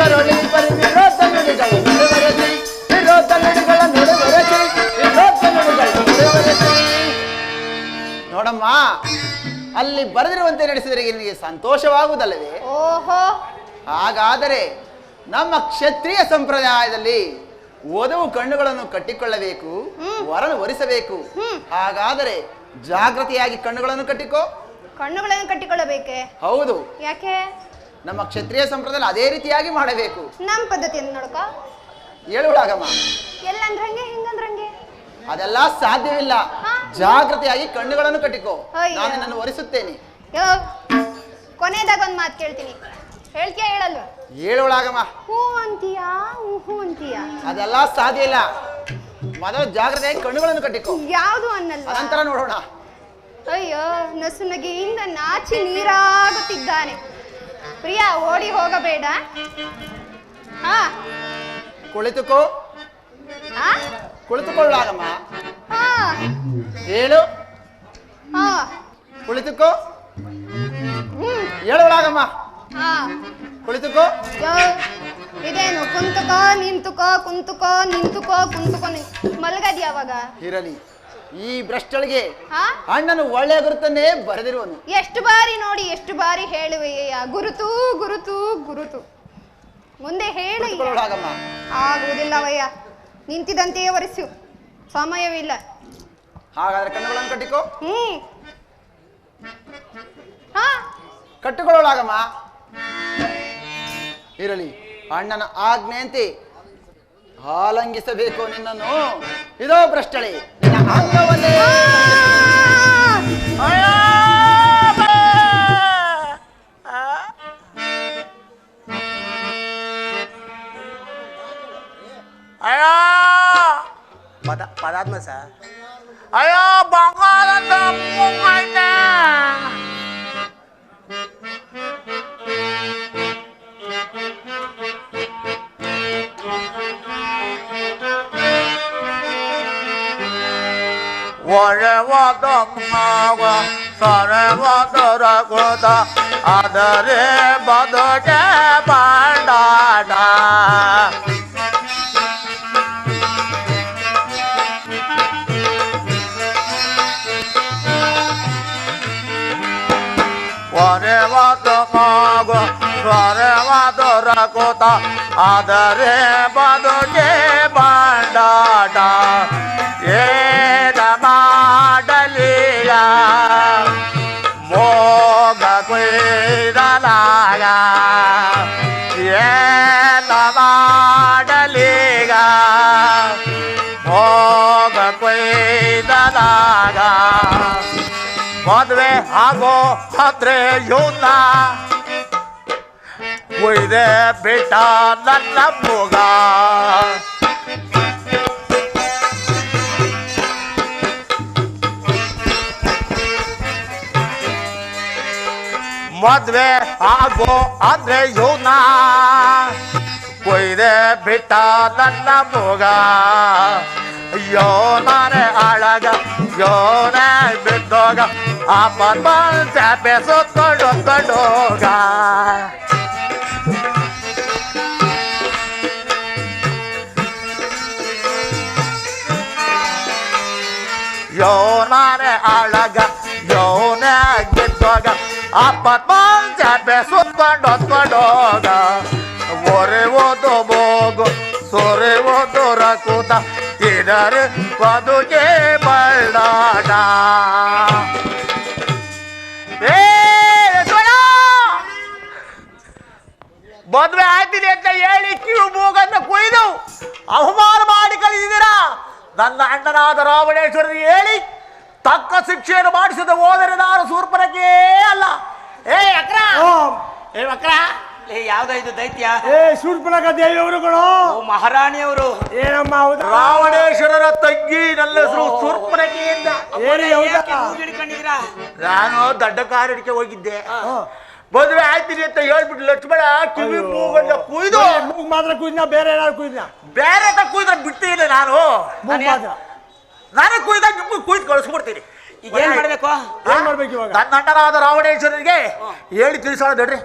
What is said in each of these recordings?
ಅದರೊಳಿ ಬರಿ ವಿರೋಧ ನುಡಿಗಳು ನುಡಿವರಸಿ ವಿರೋಧ ನುಡಿಗಳ ನುಡಿವರಸಿ ವಿರೋಧ ನುಡಿಗಳ ನುಡಿವರಸಿ. ನೋಡಮ್ಮ, ಅಲ್ಲಿ ಬರೆದಿರುವಂತೆ ನಡೆಸಿದರೆ ನಿನಗೆ ಸಂತೋಷವಾಗುವುದಲ್ಲವೇ? ಓಹೋ, ಹಾಗಾದರೆ ನಮ್ಮ ಕ್ಷತ್ರಿಯ ಸಂಪ್ರದಾಯದಲ್ಲಿ ವಧುವು ಕಣ್ಣುಗಳನ್ನು ಕಟ್ಟಿಕೊಳ್ಳಬೇಕು, ವರನು ಒರೆಸಬೇಕು. ಹಾಗಾದರೆ ಜಾಗೃತಿಯಾಗಿ ಕಣ್ಣುಗಳನ್ನು ಕಟ್ಟಿಕೋ. ಕಣ್ಣುಗಳನ್ನು ಕಟ್ಟಿಕೊಳ್ಳಬೇಕೆ? ಹೌದು. ಯಾಕೆ? ನಮ್ಮ ಕ್ಷತ್ರಿಯ ಸಂಪ್ರದಾಯ ಅದೇ ರೀತಿಯಾಗಿ ಮಾಡಬೇಕು. ನಮ್ಮ ಪದ್ಧತಿಯನ್ನು ನೋಡ್ಕ ಹೇಳುವಾಗಮ್ಮ. ಎಲ್ಲಂದ್ರಂಗೆ ಹಿಂಗಂದ್ರಂಗೆ ಅದೆಲ್ಲ ಸಾಧ್ಯವಿಲ್ಲ. ಜಾಗೃತಿಯಾಗಿ ಕಣ್ಣುಗಳನ್ನು ಕಟ್ಟಿಕೋ. ಅಯ್ಯೋ. ನಾನು ನಿನ್ನನ್ನು ಒರೆಸುತ್ತೇನೆ. ಕೊನೆಯದಾಗ ಒಂದ್ ಮಾತು ಕೇಳ್ತೀನಿ, ಹೇಳ್ತೀಯಾ ಹೇಳಲ್ವಾ? ಹೇಳುವಾಗಮ್ಮ. ಹೂ ಅಂತೀಯಾ ಹೂ ಅಂತೀಯಾ? ಅದೆಲ್ಲ ಸಾಧ್ಯ ಇಲ್ಲ. ಮೊದಲು ಜಾಗೃತಿಯಾಗಿ ಕಣ್ಣುಗಳನ್ನು ಕಟ್ಟಿಕೋ. ಯಾವುದು ಅನ್ನಲ್ವಾ? ಅನಂತರ ನೋಡೋಣ. ಅಯ್ಯೋ, ನಸುನಗೆಯಿಂದ ನಾಚಿ ನೀರಾಗುತ್ತಿದ್ದಾನೆ. ಪ್ರಿಯ, ಓಡಿ ಹೋಗಬೇಡ. ಹಾ, ಕುಳಿತುಕೋ. ಹಾ, ಕುಳಿತುಕೊಳ್ಳಾಗಮ್ಮ. ಹಾ, ಹೇಳು. ಹಾ, ಕುಳಿತುಕೋ. ಹೇಳುವಾಗಮ್ಮ. ಹಾ, ಕುಳಿತುಕೋ. ಇದೇನು ಕುಂತುಕೋ ನಿಂತುಕೋ ಕುಂತುಕೋ ನಿಂತುಕೋ ಕುಂತುಕೋ ಮಲಗದ್ ಯಾವಾಗ? ಇರಲಿ. ಈ ಭ್ರಷ್ಟಳಿಗೆ ಹಾ, ಅಣ್ಣನು ಒಳ್ಳೆಯ ಗುರುತನ್ನೇ ಬರೆದಿರುವನು. ಎಷ್ಟು ಬಾರಿ ನೋಡಿ, ಎಷ್ಟು ಬಾರಿ ಹೇಳುವೆಯ ಗುರುತು ಗುರುತು ಗುರುತು. ಮುಂದೆ ಹೇಳು. ಕುಳಿತುಕೊಳ್ಳಾಗಮ್ಮ. ಆಗುವುದಿಲ್ಲವಯ್ಯ, ನಿಂತಿದಂತೆಯೇ ಒರೆಸು, ಸಮಯವಿಲ್ಲ. ಹಾಗಾದ್ರೆ ಕಣ್ಣುಗಳನ್ನು ಕಟ್ಟಿಕೋ. ಹಾ, ಕಟ್ಟಿಕೊಳ್ಳಲಾಗಮ್ಮ. ಇರಲಿ. ಅಣ್ಣನ ಆಜ್ಞೆಯಂತೆ ಆಲಂಗಿಸಬೇಕು ನಿನ್ನನ್ನು. ಇದೋ ಭ್ರಷ್ಟಳೆ, ನಿನ್ನ ಅಂಗವನ್ನೇ ಪದಾತ್ಮ ಸರ್. ಅಯ್ಯೋ, ಬಂಗಾರದ ಮುಂಗೈತೆ. ಒರೆವಾದ ಮಾವ ಸೊರೆವಾದರ ಕೂತ ಆದರೆ ಬದುಕೆ ಬಾಂಡಾಡ. ಒರೆವಾದ ಮಾವ ಸೊರೆವಾದರ ಕೂತ ಆದರೆ ಬದುಕೆ ಬಾಂಡಾಡ. ಏನ ಮಾಡಲಿಗ ಮೋಗ ಕೊಯ್ದಲಾಗ, ಏನ ಮಾಡಲಿಗ ಮೋಗ ಕೊಯ್ದಲಾಗ. ಮದುವೆ ಆಗೋ ಅಂದ್ರೆ ಯೋನ ಕೊಯ್ದೆ ಬಿಟ್ಟ ನನ್ನ ಮೋಗ. ಮದ್ವೆ ಆಗೋ ಅಂದ್ರೆ ಯೋನ ಕೊಯ್ದೆ ಬಿಟ್ಟ ನನ್ನ ಮೋಗ. ಯೋನೇ ಅಳಗ ಯೋನೇ ಬಿದ್ದೋಗ ಅಪ್ಪ ಚಾಪೆ ಸುತ್ತೊಂಡೋಗ. ಯೋನೇ ಅಳಗ ಯೋನೇ ಬಿದ್ದೋಗ ಅಪ್ಪ ಚಾಪೆ ಸುತ್ತೊಂಡೋಗ. ಒರೆವೋದು ಬೋಗು ಸೊರೆವೋದು ರಕೂತ ಇದರ ಬದುಕೆ ಬಳ್ಳಾಡ. ಮದುವೆ ಆಯ್ತಿದೆ ಅಂತ ಹೇಳಿ ಕಿವು ಮೂಗನ್ನು ಕೊಯ್ದು ಅವಮಾನ ಮಾಡಿ ಕಳಿಸಿದ್ದೀರಾ. ನನ್ನ ಅಣ್ಣನಾದ ರಾವಣೇಶ್ವರಿಗೆ ಹೇಳಿ ತಕ್ಕ ಶಿಕ್ಷೆಯನ್ನು ಮಾಡಿಸಿದ ಹೋದರೆ ನಾನು ಶೂರ್ಪನಖೇ ಅಲ್ಲ. ಏ ಅಕ್ರ, ಏ ಅಕ್ರ, ಯಾವ್ದ ಇದು ದೈತ್ಯ? ಶೂರ್ಪನಖ ದೇವಿಯವರುಗಳು, ಮಹಾರಾಣಿಯವರು. ಏನಮ್ಮ? ರಾವಣೇಶ್ವರರ ತಂಗಿ, ನನ್ನ ಹೆಸರು ಶೂರ್ಪನಖಿ ಅಂತ. ನಾನು ದೊಡ್ಡ ಕಾರಡಿಕೆ ಹೋಗಿದ್ದೆ. ಮದುವೆ ಆಯ್ತೀನಿ ಅಂತ ಹೇಳ್ಬಿಟ್ಟು ಲಕ್ಷ್ಮಣ ಕಿವಿ ಮೂಗನ್ನ ಕುಯ್ದು. ಮೂಗ್ ಮಾತ್ರ ಕುಯ್ದ, ಬೇರೆ ಏನಾದ್ರು ಕುಯ್ದ? ಬೇರೆ ಕುಯ್ದ್ರೆ ಬಿಡ್ತೀನಿ ನಾನು. ನಾನು ಕುಯ್ದಾಗ ನಿಮ್ಗೆ ಕುಯ್ದು ಕಳಿಸ್ಬಿಡ್ತೀನಿ. ಈಗ ಏನ್ ಮಾಡ್ಬೇಕು? ಏನ್ ಮಾಡ್ಬೇಕು ಇವಾಗ? ನನ್ನ ಅಣ್ಣನಾದ ರಾವಣೇಶ್ವರನಿಗೆ ಹೇಳಿ ತಿಳಿಸೋಣ. ದಡ್ರಿ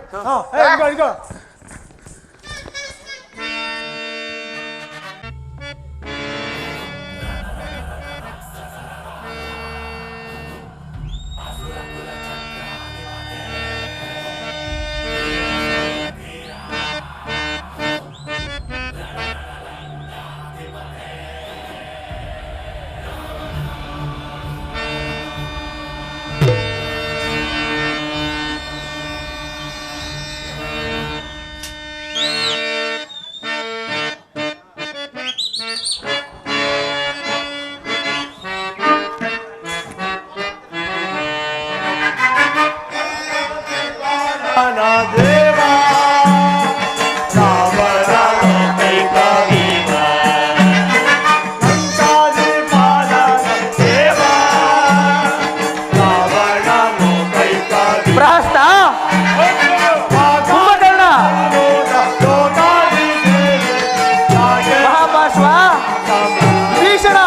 ಪಾಲನ ದೇವ ರಾವಣ ಲೋಕೈಕ ವೀರ ಲಂಕಾದಿ ಪಾಲನ ದೇವ ರಾವಣ ಲೋಕೈಕ ವೀರ ಪ್ರಹಸ್ತ ಕುಂಭಕರ್ಣ ಮಹಾಪಾರ್ಶ್ವ ಭೀಷಣ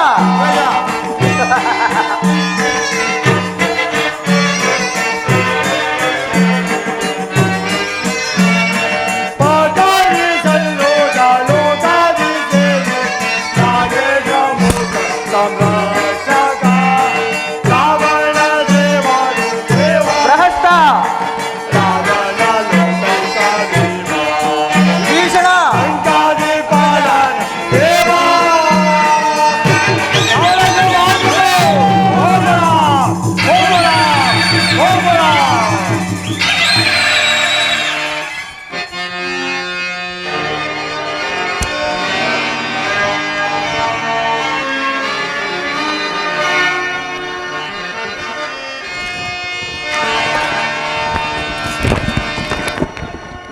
ಪ್ರಹಸ್ತ ಭೀಷಣ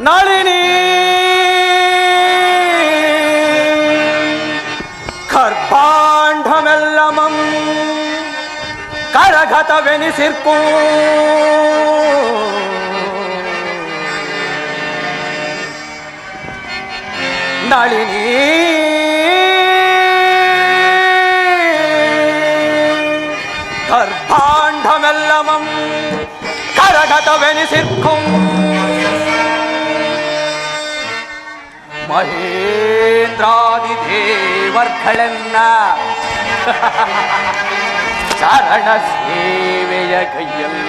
ನಳಿನಿ ಕರ್ಪಾಂಢಮೆಲ್ಲಮಂ ಕರಗತವೆನಿಸಿರ್ಪೂ ನಳಿನಿ கர்ப்பாண்டமெல்லமம் கரகதவெனிசிற்கும் மகேந்திராதி தேவர்களென்ன சரண சேவைய கையில்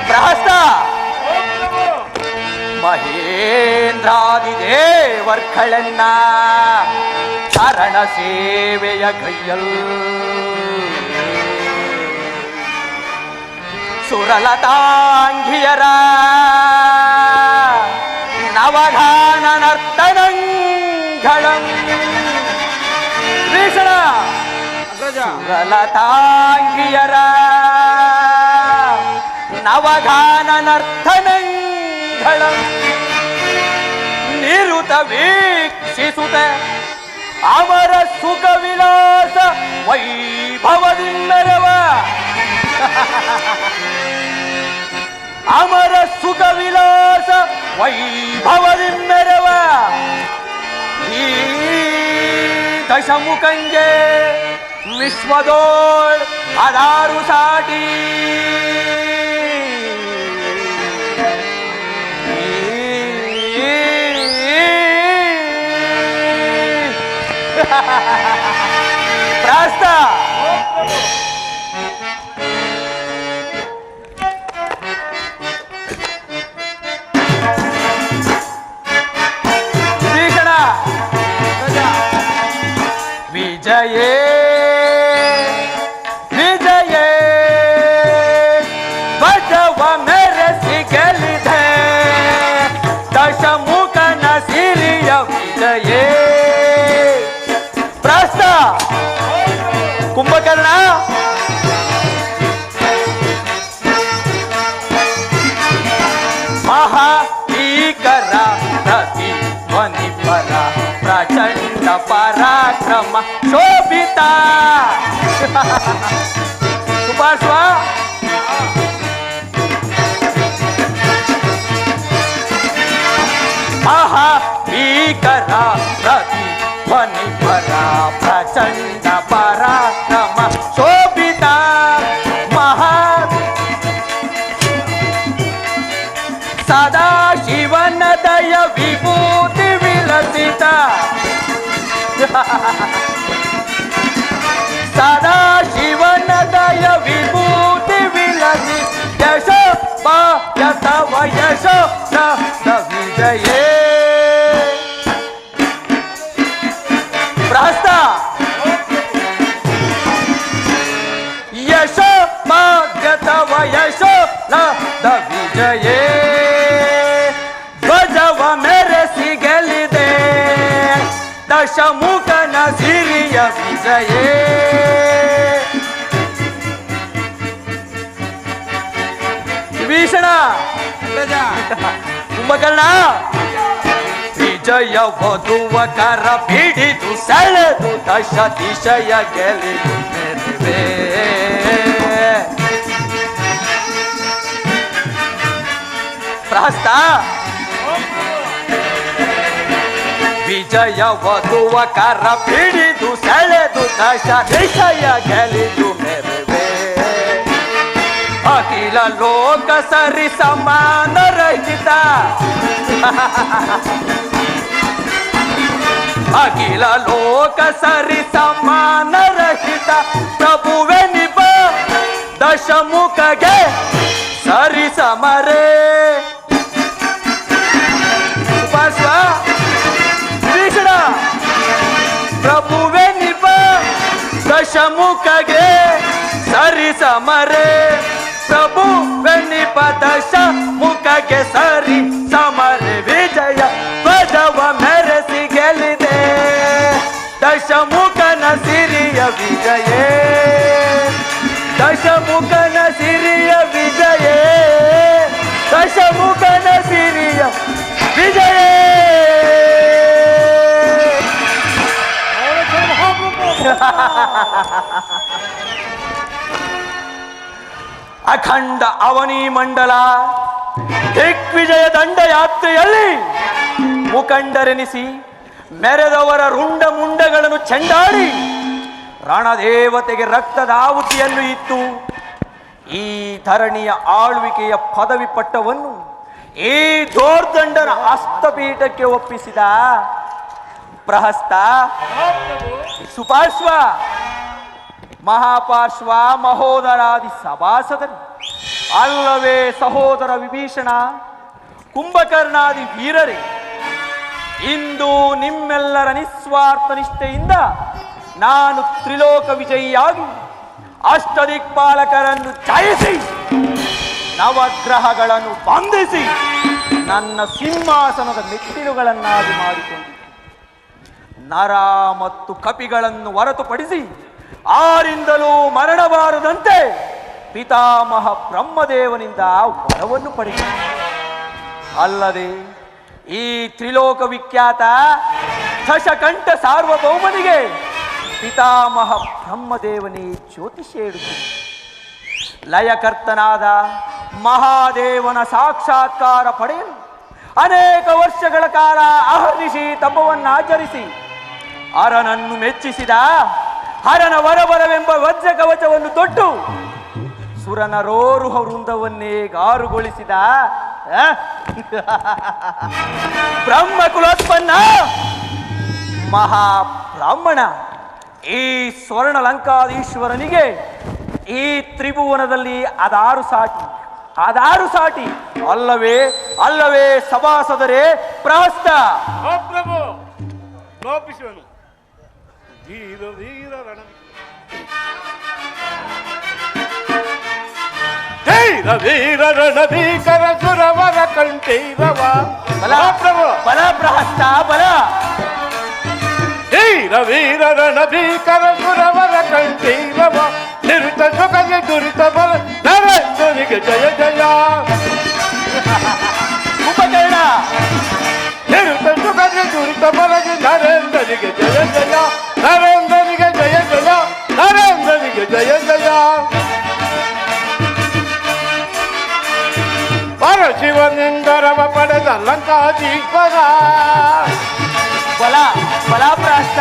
பிரஹஸ்த ಮಹೇಂದ್ರಾದಿ ದೇವರ್ಗಳನ್ನ ಶರಣ ಸೇವೆಯ ಕೈಯಲ್ ಸುರಲತಾಂಗಿಯರ ನವಗಾನ ನರ್ತನಂಗಳಂ ಭೀಷಣ ಸುರಲತಾಂಗಿಯರ ನವಗಾನ ನರ್ತನಂಗಳಂ ನಿರುತ ವೀಕ್ಷಿಸುತ್ತ ಅಮರ ಸುಖ ವಿಲಾಸ ವೈಭವದಿಂದರವ ಅಮರ ಸುಖ ವಿಲಾಸ ವೈಭವದಿಂದರವ ಈ ದಶಮುಖಂಗೆ ವಿಶ್ವದೋಳ್ ಅದಾರು ಸಾಟಿ ಪ್ರಾಸ್ತ ಭೀಷಣ ವಿಜಯೇ ವಿಜಯೇ ಬಸವ ಮೆರೆಸಿ ಗೆಲ್ಲಿದೆ ದಶಮುಖನ ಸಿರಿಯ ವಿಜಯೇ ಕುಂಭಕರ್ಣ ಮಹಾಭೀಕರ ಪ್ರತಿಧ್ವನಿಪರ ಪ್ರಚಂಡ ಪರಾಕ್ರಮ ಶೋಭಿತ ಸುಪಾರ್ಶ್ವ ಮಹಾಭೀಕರ ಪ್ರತಿಧ್ವನಿಪರ ಪ್ರಚಂಡ ಪರಾಕ್ರಮ ಶೋಭಿತ ಮಹಾ ಸದಾ ಶಿವನ ದಯ ವಿಭೂತಿ ವಿಲಸಿತ ಸದಾ ಶಿವನ ದಯ ವಿಭೂತಿ ವಿಲಸಿತ ಯಶ ಯಶವ ಯಶ ವಿಜಯೇ ಪ್ರಹಸ್ತ ಯಶ ಮಾಧ್ಯತವ ಯಶ ದ ವಿಜಯೇ ಧ್ವಜವ ಮೆರೆಸಿ ಗೆಲ್ಲಿದೆ ದಶಮುಖನ ಸಿರಿಯ ವಿಜಯೇ ವಿಭೀಷಣ, ಕುಂಭಕರ್ಣ, ವಿಜಯ ವಧುವ ಕರ ಬಿಡಿದು ಸೆಳೆದು ದಶ ದಿಶಯ ಗೆಲಿದು ಮೆರೆವೆ. ಪ್ರಹಸ್ತ, ವಿಜಯ ವಧುವ ಕರ ಬಿಡಿದು ಸೆಳೆದು ದಶ ದಿಶಯ ಗೆಲಿದು ಮೆರೆವೆ. ಅಖಿಲ ಲೋಕ ಸರಿ ಸಮಾನ ರಹಿತ, ಅಖಿಲ ಲೋಕ ಸರಿ ಸಮಾನ ರಹಿತ ಪ್ರಭುವೆ ನಿಬ ದಶಮುಖಗೆ ಸರಿ ಸಮರೇ. ಉಪಾಸ್ವ ಭೀಷಣ, ಪ್ರಭುವೆ ನಿಬ ದಶಮುಖಗೆ ಸರಿ ಸಮರೇ. ಪ್ರಭು ವೆನ್ನಿಪ ದಶ ಮುಖಗೆ ಸರಿ ಸಮರೆ. ವಿಜಯ ಧ್ವಜವ ಮೆರೆಸಿ ಗೆಲ್ಲಿದೆ ದಶಮುಖನ ಸಿರಿಯ ವಿಜಯೇ. ದಶಮುಖನ ಸಿರಿಯ ವಿಜಯೇ. ದಶಮುಖನ ಸಿರಿಯ ವಿಜಯೇ. ಅಖಂಡ ಅವನಿ ಮಂಡಲ ದಿಗ್ವಿಜಯ ದಂಡಯಾತ್ರೆಯಲ್ಲಿ ಮುಖಂಡರೆನಿಸಿ ಮೆರೆದವರ ರುಂಡ ಮುಂಡಗಳನ್ನು ಚೆಂಡಾಡಿ ರಣದೇವತೆಗೆ ರಕ್ತದ ಆಹುತಿಯನ್ನು ಇತ್ತು. ಈ ಧರಣಿಯ ಆಳ್ವಿಕೆಯ ಪದವಿ ಪಟ್ಟವನ್ನು ಈ ದೋರ್ದಂಡನ ಹಸ್ತಪೀಠಕ್ಕೆ ಒಪ್ಪಿಸಿದ ಪ್ರಹಸ್ತ, ಸುಪಾರ್ಶ್ವ, ಮಹಾಪಾರ್ಶ್ವ, ಮಹೋದರಾದಿ ಸಭಾಸದರು, ಅಲ್ಲವೇ ಸಹೋದರ ವಿಭೀಷಣ, ಕುಂಭಕರ್ಣಾದಿ ವೀರರೇ, ಇಂದು ನಿಮ್ಮೆಲ್ಲರ ನಿಸ್ವಾರ್ಥ ನಿಷ್ಠೆಯಿಂದ ನಾನು ತ್ರಿಲೋಕ ವಿಜಯಿಯಾಗಿ ಅಷ್ಟದಿಕ್ಪಾಲಕರನ್ನು ಜಯಿಸಿ ನವಗ್ರಹಗಳನ್ನು ಬಂಧಿಸಿ ನನ್ನ ಸಿಂಹಾಸನದ ಮೆಟ್ಟಿಲುಗಳನ್ನಾಗಿ ಮಾಡಿಕೊಂಡಿದ್ದೆ. ನರ ಮತ್ತು ಕಪಿಗಳನ್ನು ಹೊರತುಪಡಿಸಿ ಆರಿಂದಲೂ ಮರಣಬಾರದಂತೆ ಪಿತಾಮಹ ಬ್ರಹ್ಮದೇವನಿಂದ ವರವನ್ನು ಪಡೆದ. ಅಲ್ಲದೆ ಈ ತ್ರಿಲೋಕ ವಿಖ್ಯಾತ ದಶಕಂಠ ಸಾರ್ವಭೌಮನಿಗೆ ಪಿತಾಮಹ ಬ್ರಹ್ಮದೇವನೇ ಜ್ಯೋತಿಷ್ಯ ಹೇಳುತ್ತಾನೆ. ಲಯಕರ್ತನಾದ ಮಹಾದೇವನ ಸಾಕ್ಷಾತ್ಕಾರ ಪಡೆಯಲು ಅನೇಕ ವರ್ಷಗಳ ಕಾಲ ಅಹರ್ನಿಶಿ ತಪವನ್ನು ಆಚರಿಸಿ ಅರನನ್ನು ಮೆಚ್ಚಿಸಿದ ಹರನ ವರಬರವೆಂಬ ವಜ್ರ ಕವಚವನ್ನು ತೊಟ್ಟು ಸುರನ ರೋರುಹ ವೃಂದವನ್ನೇ ಗಾರುಗೊಳಿಸಿದ ಬ್ರಹ್ಮ ಕುಲೋತ್ಪನ್ನ ಮಹಾಬ್ರಾಹ್ಮಣ ಈ ಸ್ವರ್ಣ ಲಂಕಾಧೀಶ್ವರನಿಗೆ ಈ ತ್ರಿಭುವನದಲ್ಲಿ ಅದಾರು ಸಾಟಿ ಅಲ್ಲವೇ ಅಲ್ಲವೇ ಸಭಾಸದರೇ ಪ್ರಹಸ್ತ. ಪ್ರಭು ಲೋಪಿಸುವನು ಧೀರ ಧೀರ ರಣ ಧೈರ ವೀರ ರಣಭೀಕರ ಸುರವರ ಕಂಠೀರವ. ಬಲ ಪ್ರಭು ಬಲ ಪ್ರಹಸ್ತ ಬಲ. ಧೀರ ವೀರ ರಣಭೀಕರ ಸುರವರ ಕಂಠೀರವ. ನಿರುತ ಸುಖಗೆ ದುರಿತ ಬಲ ನರೇಂದ್ರನಿಗೆ ಜಯ ಜಯ. ಕುಂಭಕರ್ಣ ನಿರುತ ಸುಖಗೆ ದುರಿತ ಬಲಗೆ ನರೇಂದ್ರನಿಗೆ ಜಯ ಜಯ. ನರೇಂದ್ರನಿಗೆ ಜಯ ಜಯ. ನರೇಂದ್ರನಿಗೆ ಜಯ ಜಯ. ಪರಶಿವನಿಂದರವ ಪಡೆದ ಲಂಕಾಧೀಶ್ವರ. ಬಲ ಬಲ ಪ್ರಹಸ್ತ.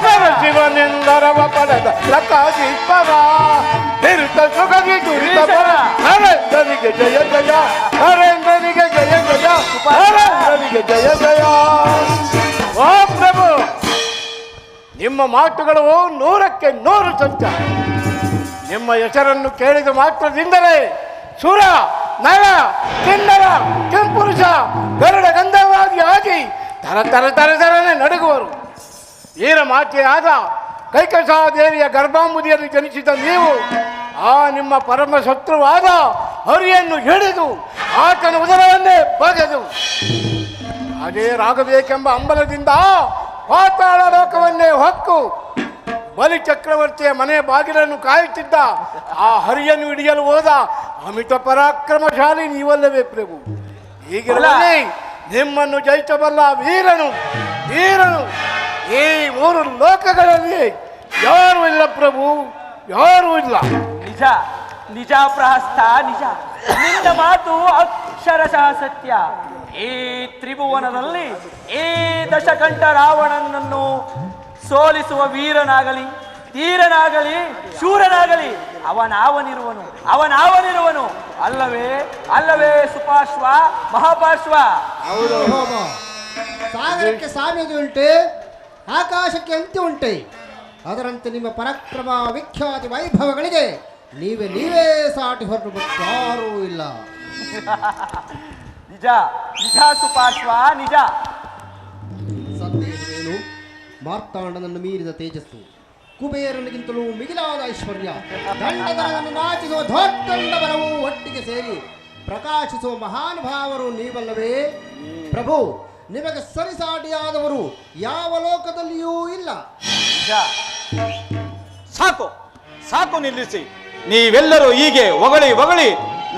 ಪರಶಿವನಿಂದರವ ಪಡೆದ ಲಂಕಾಧೀಶ್ವರ. ನಿರುತ ಸುಖಗೆ ದುರಿತ ಬಲ ನರೇಂದ್ರನಿಗೆ ಜಯ ಜಯ. ನರೇಂದ್ರನಿಗೆ ಜಯ ಜಯ. ನರೇಂದ್ರನಿಗೆ ಜಯ ಜಯ. ಓ ಪ್ರಭು, ನಿಮ್ಮ ಮಾತುಗಳು 100ಕ್ಕೆ 100 ಸತ್ಯ. ನಿಮ್ಮ ಹೆಸರನ್ನು ಕೇಳಿದ ಮಾತ್ರದಿಂದಲೇ ಸುರ ನರ ಕಿನ್ನರ ಕೆಂಪುರುಷ ಗರುಡ ಗಂಧರ್ವಾದಿಯಾಗಿ ತರನೆ ನಡುಗುವರು. ವೀರ ಮಾತೆಯಾದ ಕೈಕಸಾದೇವಿಯ ಗರ್ಭಾಂಬುದಿಯಲ್ಲಿ ಜನಿಸಿದ ನೀವು ಆ ನಿಮ್ಮ ಪರಮ ಶತ್ರುವಾದ ಹರಿಯನ್ನು ಹಿಡಿದು ಆತನ ಉದರವನ್ನೇ ಬಗೆದು ಅದೇ ರಾಗಬೇಕೆಂಬ ಹಂಬಲದಿಂದ ಪಾತಾಳ ಲೋಕವನ್ನೇ ಹೊಕ್ಕು ಬಲಿ ಚಕ್ರವರ್ತಿಯ ಮನೆ ಬಾಗಿಲನ್ನು ಕಾಯುತ್ತಿದ್ದ ಆ ಹರಿಯನ್ನು ಹಿಡಿಯಲು ಹೋದ ಅಮಿತ ಪರಾಕ್ರಮಶಾಲಿ ನೀವಲ್ಲವೇ ಪ್ರಭು. ಹೀಗಿರಲಿ ನಿಮ್ಮನ್ನು ಜಯಿಸಬಲ್ಲ ವೀರನು ಈ 3 ಲೋಕಗಳಲ್ಲಿ ಯಾರೂ ಇಲ್ಲ ಪ್ರಭು, ಯಾರೂ ಇಲ್ಲ. ನಿಜ ನಿಜ ಪ್ರಹಸ್ತ, ನಿಜ. ನಿನ್ನ ಮಾತು ಅಕ್ಷರಶಃ ಸತ್ಯ. ಈ ತ್ರಿಭುವನದಲ್ಲಿ ಈ ದಶಕಂಠ ರಾವಣನನ್ನು ಸೋಲಿಸುವ ವೀರನಾಗಲಿ, ಧೀರನಾಗಲಿ, ಶೂರನಾಗಲಿ ಅವನಾವನಿರುವನು. ಅಲ್ಲವೇ ಸುಪಾರ್ಶ್ವ, ಮಹಾಪಾರ್ಶ್ವ? ಹೌದು. ಸಾಗರಕ್ಕೆ ಸಾಮ್ಯತೆ ಉಂಟೆ, ಆಕಾಶಕ್ಕೆ ಅಂತ್ಯ ಉಂಟೆ. ಅದರಂತೆ ನಿಮ್ಮ ಪರಾಕ್ರಮ, ವಿಖ್ಯಾತಿ, ವೈಭವಗಳಿಗೆ ನೀವೇ ಸಾಟಿ ಹೊರಟು ಯಾರೂ ಇಲ್ಲ. ನಿಜ ಸುಪಾರ್ಶ್ವ, ನಿಜ. ಸಂದೇಹವೇನು? ಮಾರ್ತಾಂಡನನ್ನು ಮೀರಿದ ತೇಜಸ್ಸು, ಕುಬೇರನಿಗಿಂತಲೂ ಮಿಗಿಲಾದ ಐಶ್ವರ್ಯ, ದಂಡಗಳನ್ನು ನಾಚಿಸುವ ದೊಡ್ಡ ಬಲವು ಒಟ್ಟಿಗೆ ಸೇರಿ ಪ್ರಕಾಶಿಸುವ ಮಹಾನುಭಾವರು ನೀವಲ್ಲವೇ ಪ್ರಭು? ನಿಮಗೆ ಸರಿಸಾಟಿಯಾದವರು ಯಾವ ಲೋಕದಲ್ಲಿಯೂ ಇಲ್ಲ. ಸಾಕು ನಿಲ್ಲಿಸಿ. ನೀವೆಲ್ಲರೂ ಹೀಗೆ ಹೊಗಳಿ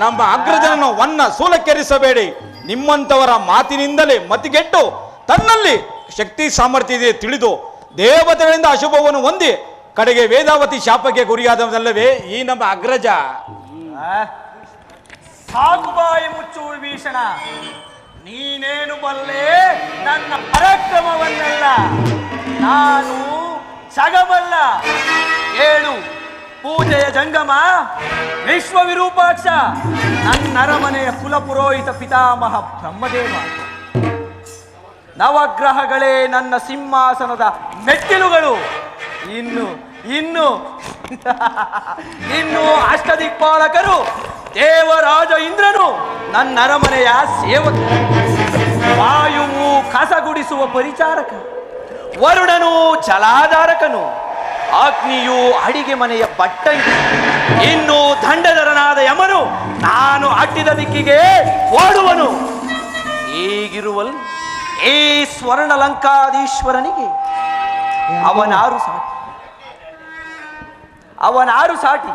ನಮ್ಮ ಅಗ್ರಜನನ್ನು ಸೂಲಕ್ಕೆರಿಸಬೇಡಿ. ನಿಮ್ಮಂತವರ ಮಾತಿನಿಂದಲೇ ಮತಿಗೆಟ್ಟು ತನ್ನಲ್ಲಿ ಶಕ್ತಿ ಸಾಮರ್ಥ್ಯ ಇದೆ ತಿಳಿದು ದೇವತೆಗಳಿಂದ ಅಶುಭವನ್ನು ಹೊಂದಿ ಕಡೆಗೆ ವೇದಾವತಿ ಶಾಪಕ್ಕೆ ಗುರಿಯಾದವನಲ್ಲವೇ ಈ ನಮ್ಮ ಅಗ್ರಜ. ಸಾಕು ಬಾಯಿ ಮುಚ್ಚು ವಿಭೀಷಣ. ನೀನೇನು ಬಲ್ಲೆ ನನ್ನ ಪರಾಕ್ರಮವನ್ನೆಲ್ಲ, ನಾನು ಸಗಬಲ್ಲ. ಏಳು ಪೂಜೆಯ ಜಂಗಮ ವಿಶ್ವ ವಿರೂಪಾಕ್ಷ, ನನ್ನರಮನೆಯ ಕುಲಪುರೋಹಿತ ಪಿತಾಮಹ ಬ್ರಹ್ಮದೇವ. ನವಗ್ರಹಗಳೇ ನನ್ನ ಸಿಂಹಾಸನದ ಮೆಟ್ಟಿಲುಗಳು. ಇನ್ನು ಅಷ್ಟದಿಕ್ಪಾಲಕರು, ದೇವರಾಜ ಇಂದ್ರನು ನನ್ನ ಅರಮನೆಯ ಸೇವಕ, ವಾಯುವು ಕಸಗುಡಿಸುವ ಪರಿಚಾರಕ, ವರುಣನು ಜಲಾಧಾರಕನು, ಅಗ್ನಿಯು ಅಡಿಗೆ ಮನೆಯ ಬಟ್ಟಂಗಿ, ಇನ್ನು ದಂಡಧರನಾದ ಯಮನು ನಾನು ಅಟ್ಟಿದ ದಿಕ್ಕಿಗೆ ಓಡುವನು. ಹೀಗಿರುವಲ್ಲಿ ಈ ಸ್ವರ್ಣ ಲಂಕಾಧೀಶ್ವರನಿಗೆ ಅವನಾರು ಸಾಟಿ.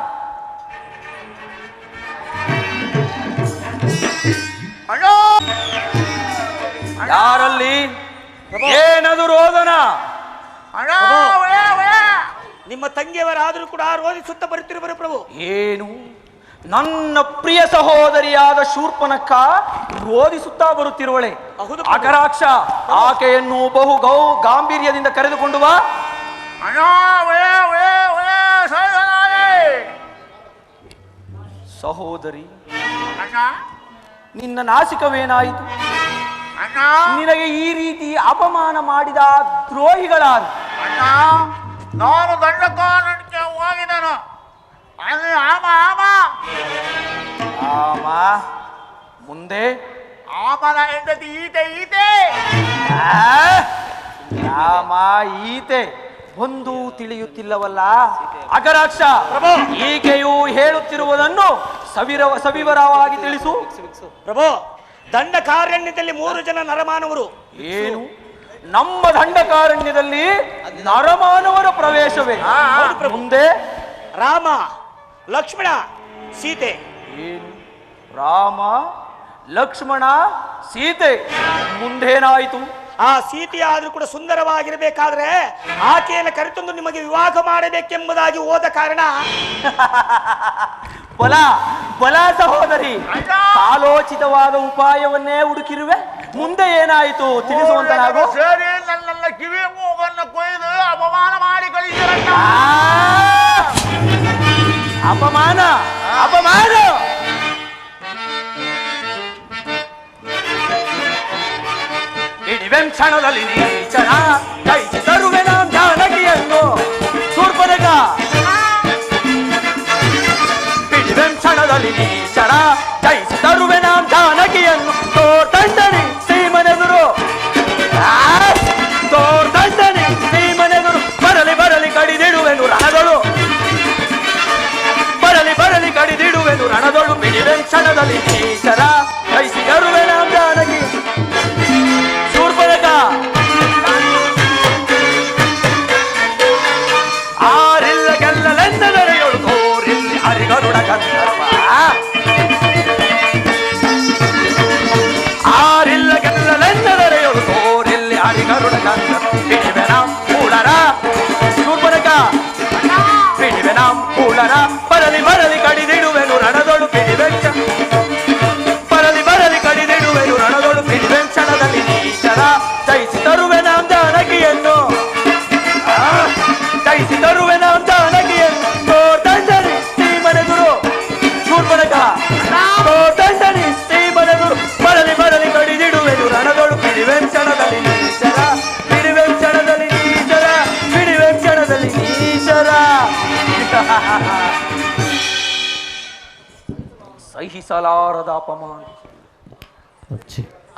ಯಾರಲ್ಲಿ ಏನದು ರೋದನ? ನಿಮ್ಮ ತಂಗಿಯವರಾದರೂ ಕೂಡ ರೋಧಿಸುತ್ತಾ ಬರುತ್ತಿರುವರು ಪ್ರಭು. ಏನು? ನನ್ನ ಪ್ರಿಯ ಸಹೋದರಿಯಾದ ಶೂರ್ಪನಖ ರೋಧಿಸುತ್ತಾ ಬರುತ್ತಿರುವಳೆ. ಅಕರಾಕ್ಷ, ಆಕೆಯನ್ನು ಬಹು ಗಾಂಭೀರ್ಯದಿಂದ ಕರೆದುಕೊಂಡು ಬಾ. ಸಹೋದರಿ, ನಿನ್ನ ನಾಸಿಕವೇನಾಯಿತು? ನಿನಗೆ ಈ ರೀತಿ ಅಪಮಾನ ಮಾಡಿದ ದ್ರೋಹಿಗಳಾರು? ನಾನು ದಂಡಕಾರಣ್ಯಕ್ಕೆ ಹೋಗಿದನು. ಆಮ ಮುಂದೆ ಆಮನ ಹೆಂಡತಿ ಈತೆ ಆಮ ಈತೆ ಒಂದು ತಿಳಿಯುತ್ತಿಲ್ಲವಲ್ಲ. ಅಗರಾಕ್ಷ, ಈಕೆಯು ಹೇಳುತ್ತಿರುವುದನ್ನು ಸವಿವರವಾಗಿ ತಿಳಿಸು. ಪ್ರಭು, ದಂಡಕಾರಣ್ಯದಲ್ಲಿ 3 ಜನ ನರಮಾನವರು. ಏನು? ನಮ್ಮ ದಂಡಕಾರಣ್ಯದಲ್ಲಿ ನರಮಾನವರ ಪ್ರವೇಶವೇ? ಮುಂದೆ ರಾಮ, ಲಕ್ಷ್ಮಣ, ಸೀತೆ. ಏನು? ರಾಮ, ಲಕ್ಷ್ಮಣ, ಸೀತೆ. ಮುಂದೇನಾಯಿತು? ಆ ಸೀತೆಯಾದ್ರೂ ಕೂಡ ಸುಂದರವಾಗಿರಬೇಕಾದ್ರೆ ಆಕೆಯನ್ನು ಕರೆತಂದು ನಿಮಗೆ ವಿವಾಹ ಮಾಡಬೇಕೆಂಬುದಾಗಿ ಹೋದ ಕಾರಣ ಬಲ ಸಹೋದರಿ, ಕಾಲೋಚಿತವಾದ ಉಪಾಯವನ್ನೇ ಹುಡುಕಿರುವೆ. ಮುಂದೆ ಏನಾಯಿತು ತಿಳಿಸುವಂತ ನಾವು. ಸರಿ, ನನ್ನ ಕಿವಿ ಮೂಗನ್ನು ಕೊಯ್ದು ಅಪಮಾನ ಮಾಡಿ ಕಳಿಸಿರಲ್ಲ. ಅಪಮಾನ ಇಡಿವೆಂ ಕ್ಷಣದಲ್ಲಿ ನೀಚನ ಕೈಸಿ ತರುವೆ ನಾಂ ಜಾನಕಿಯನ್ನು. ಶೂರ್ಪನಖ, ಇಡಿವೆಂ ಕ್ಷಣದಲ್ಲಿ ನೀಚನ ಕೈಸಿ ತರುವೆ ನಾಂ ಜಾನಕಿಯನ್ನು. ತೋರ್ದಂಡನೆ ಶ್ರೀಮನೆದುರು, ತೋರ್ದಂಡನೆ ಶ್ರೀಮನೆದುರು. ಬರಲಿ ಕಡಿದಿಡುವೆನು ರಣದಳು, ಕಡಿದಿಡುವೆನು ರಣದೊಳು. ಬಿಡಿವೆಂ ಕ್ಷಣದಲ್ಲಿ ನೀಚರ ಕೈಸಿ ತರುವೆ ನಾಂ ಜಾನಕಿ. ಶೂರ್ಪನಖ, ಆ ಮಾರಿ ಗರುಡ ಗಂಧ ಬಿಡಿವೆ ನಾವು ಕೂಡರ ಶೂರ್ಪನಖ ಬಿಡಿವೆ ನಾವು ಕೂಡರ ಬರಲಿ ಬರಲಿ ಕಡಿದಿಡುವೆನು ರಣದೊಳು ಬಿಡಿವೆಂಚ ಬರಲಿ ಬರಲಿ ಕಡಿದಿಡುವೆನು ರಣದೊಳು ಬಿಡಿವೆಂಚಣದಲ್ಲಿ ನೀಚರ ಜಯಿಸಿ ತರುವೆ ನಾಂ ಜಾನಕಿಯನ್ನು ಜಯಿಸಿ ತರುವೆ ನಾಂ ಜಾನಕಿಯನ್ನು ತೋಟಂಡರಿ ಶ್ರೀಮನೆದುರು ಶೂರ್ಪನಖ ತೋಟಂಡರಿ ಶ್ರೀಮನೆದುರು ಬರಲಿ ಬರಲಿ ಕಡಿದಿಡುವೆನು ರಣದೊಳು ಬಿಡಿವೆಂಚಣದಲ್ಲಿ ನೀಚರ ಬಿಡಿವೆಂಚಣದಲ್ಲಿ ನೀಚರ ಬಿಡಿವೆಂಚಣದಲ್ಲಿ ನೀಚರ ಸಹಿಸಲಾರದ ಅಪಮಾನ.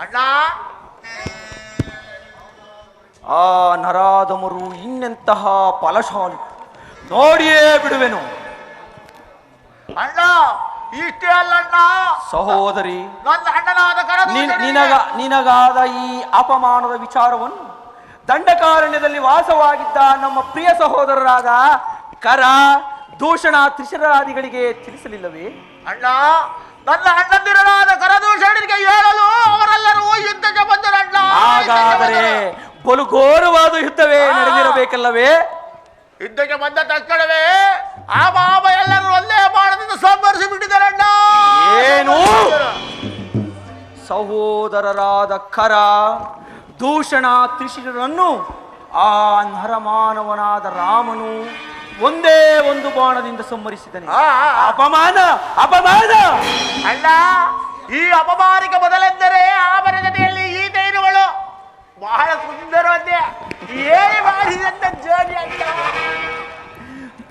ಅಣ್ಣ ಆ ನರಾಧಮರು ಇನ್ನೆಂತಹ ಫಲಶಾಲಿ ನೋಡಿಯೇ ಬಿಡುವೆನು. ಅಣ್ಣ ಇಷ್ಟೇ ಅಲ್ಲಣ್ಣ, ಸಹೋದರಿ, ನನ್ನ ಅಣ್ಣನಾದ ನಿನಗಾದ ಈ ಅಪಮಾನದ ವಿಚಾರವನ್ನು ದಂಡಕಾರಣ್ಯದಲ್ಲಿ ವಾಸವಾಗಿದ್ದ ನಮ್ಮ ಪ್ರಿಯ ಸಹೋದರರಾದ ಕರ ದೂಷಣ ತ್ರಿಶರಾದಿಗಳಿಗೆ ತಿಳಿಸಲಿಲ್ಲವೇ? ಅಣ್ಣ, ನನ್ನ ಅಣ್ಣಂದಿರನಾದ ಕರದೂಷಣರಿಗೆ ಹೇಳಲು ಅವರೆಲ್ಲರೂ ಯುದ್ಧಕ್ಕೆ ಬಂದರಣ್ಣ. ಹಾಗಾದರೆ ಬಲು ಘೋರವಾದ ಯುದ್ಧವೇ ನಡೆದಿರಬೇಕಲ್ಲವೇ? ಯುದ್ಧಕ್ಕೆ ಬಂದ ತಕ್ಷಣವೇ ಆ ಬಾಬಾ ಎಲ್ಲರೂ ಒಂದೇ ಬಾಣದಿಂದ ಸಂಹರಿಸಿ ಬಿಟ್ಟಿದ್ದಾರಣ್ಣ. ಏನು? ಸಹೋದರರಾದ ಕರ ದೂಷಣ ತ್ರಿಶಿರರನ್ನು ಆ ನರಮಾನವನಾದ ರಾಮನು ಒಂದೇ ಒಂದು ಬಾಣದಿಂದ ಸಂಹರಿಸಿದನು. ಅಪಮಾನ ಅಪಮಾನ. ಅಣ್ಣ, ಈ ಅಪಮಾನಿಕ ಬದಲೆಂದರೆ ಆಮರ ಜೊತೆಯಲ್ಲಿ ಈತ ಇರುವಳು ಬಹಳ ಸುಂದರವನ್ನೇ ಏನೇ ಮಾಡಿದಂತ ಜೋಡಿ ಅಣ್ಣ.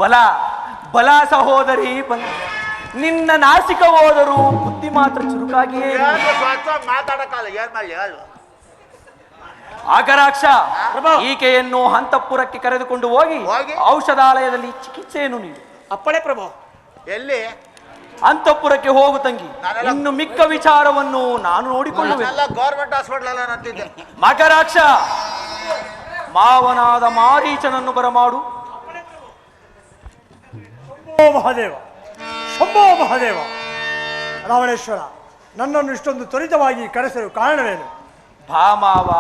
ಬಲ ಬಲ ಸಹೋದರಿ ಬಲ. ನಿನ್ನ ನಾಸಿಕ ಹೋದರೂ ಬುದ್ಧಿ ಮಾತ್ರ ಚುರುಕಾಗಿಯೇ ಮಾತಾಡಕ್ಕಲ್ಲ, ಏನ್ ಮಾಡಿ ಹೇಳು. ಆಗರಾಕ್ಷ ಈಕೆಯನ್ನು ಅಂತಃಪುರಕ್ಕೆ ಕರೆದುಕೊಂಡು ಹೋಗಿ ಔಷಧಾಲಯದಲ್ಲಿ ಚಿಕಿತ್ಸೆಯನ್ನು ನೀಡಿ. ಅಪ್ಪಣೆ ಪ್ರಭು. ಎಲ್ಲಿ? ಅಂತಃಪುರಕ್ಕೆ ಹೋಗು ತಂಗಿ. ಇನ್ನು ಮಿಕ್ಕ ವಿಚಾರವನ್ನು ನಾನು ನೋಡಿಕೊಳ್ಳುವೆ. ಗೌರ್ಮೆಂಟ್ ಹಾಸ್ಪಿಟಲ್ ಎಲ್ಲ ನಂತಿದ್ದೆ. ಮಕರಾಕ್ಷ ಮಾವನಾದ ಮಾರೀಚನನ್ನು ಬರಮಾಡು. ಶಂಭೋ ಮಹಾದೇವ, ಶಂಭೋ ಮಹಾದೇವ. ರಾವಣೇಶ್ವರ, ನನ್ನನ್ನು ಇಷ್ಟೊಂದು ತ್ವರಿತವಾಗಿ ಕರೆಸಲು ಕಾರಣವೇನು? ಭಾಮಾವ,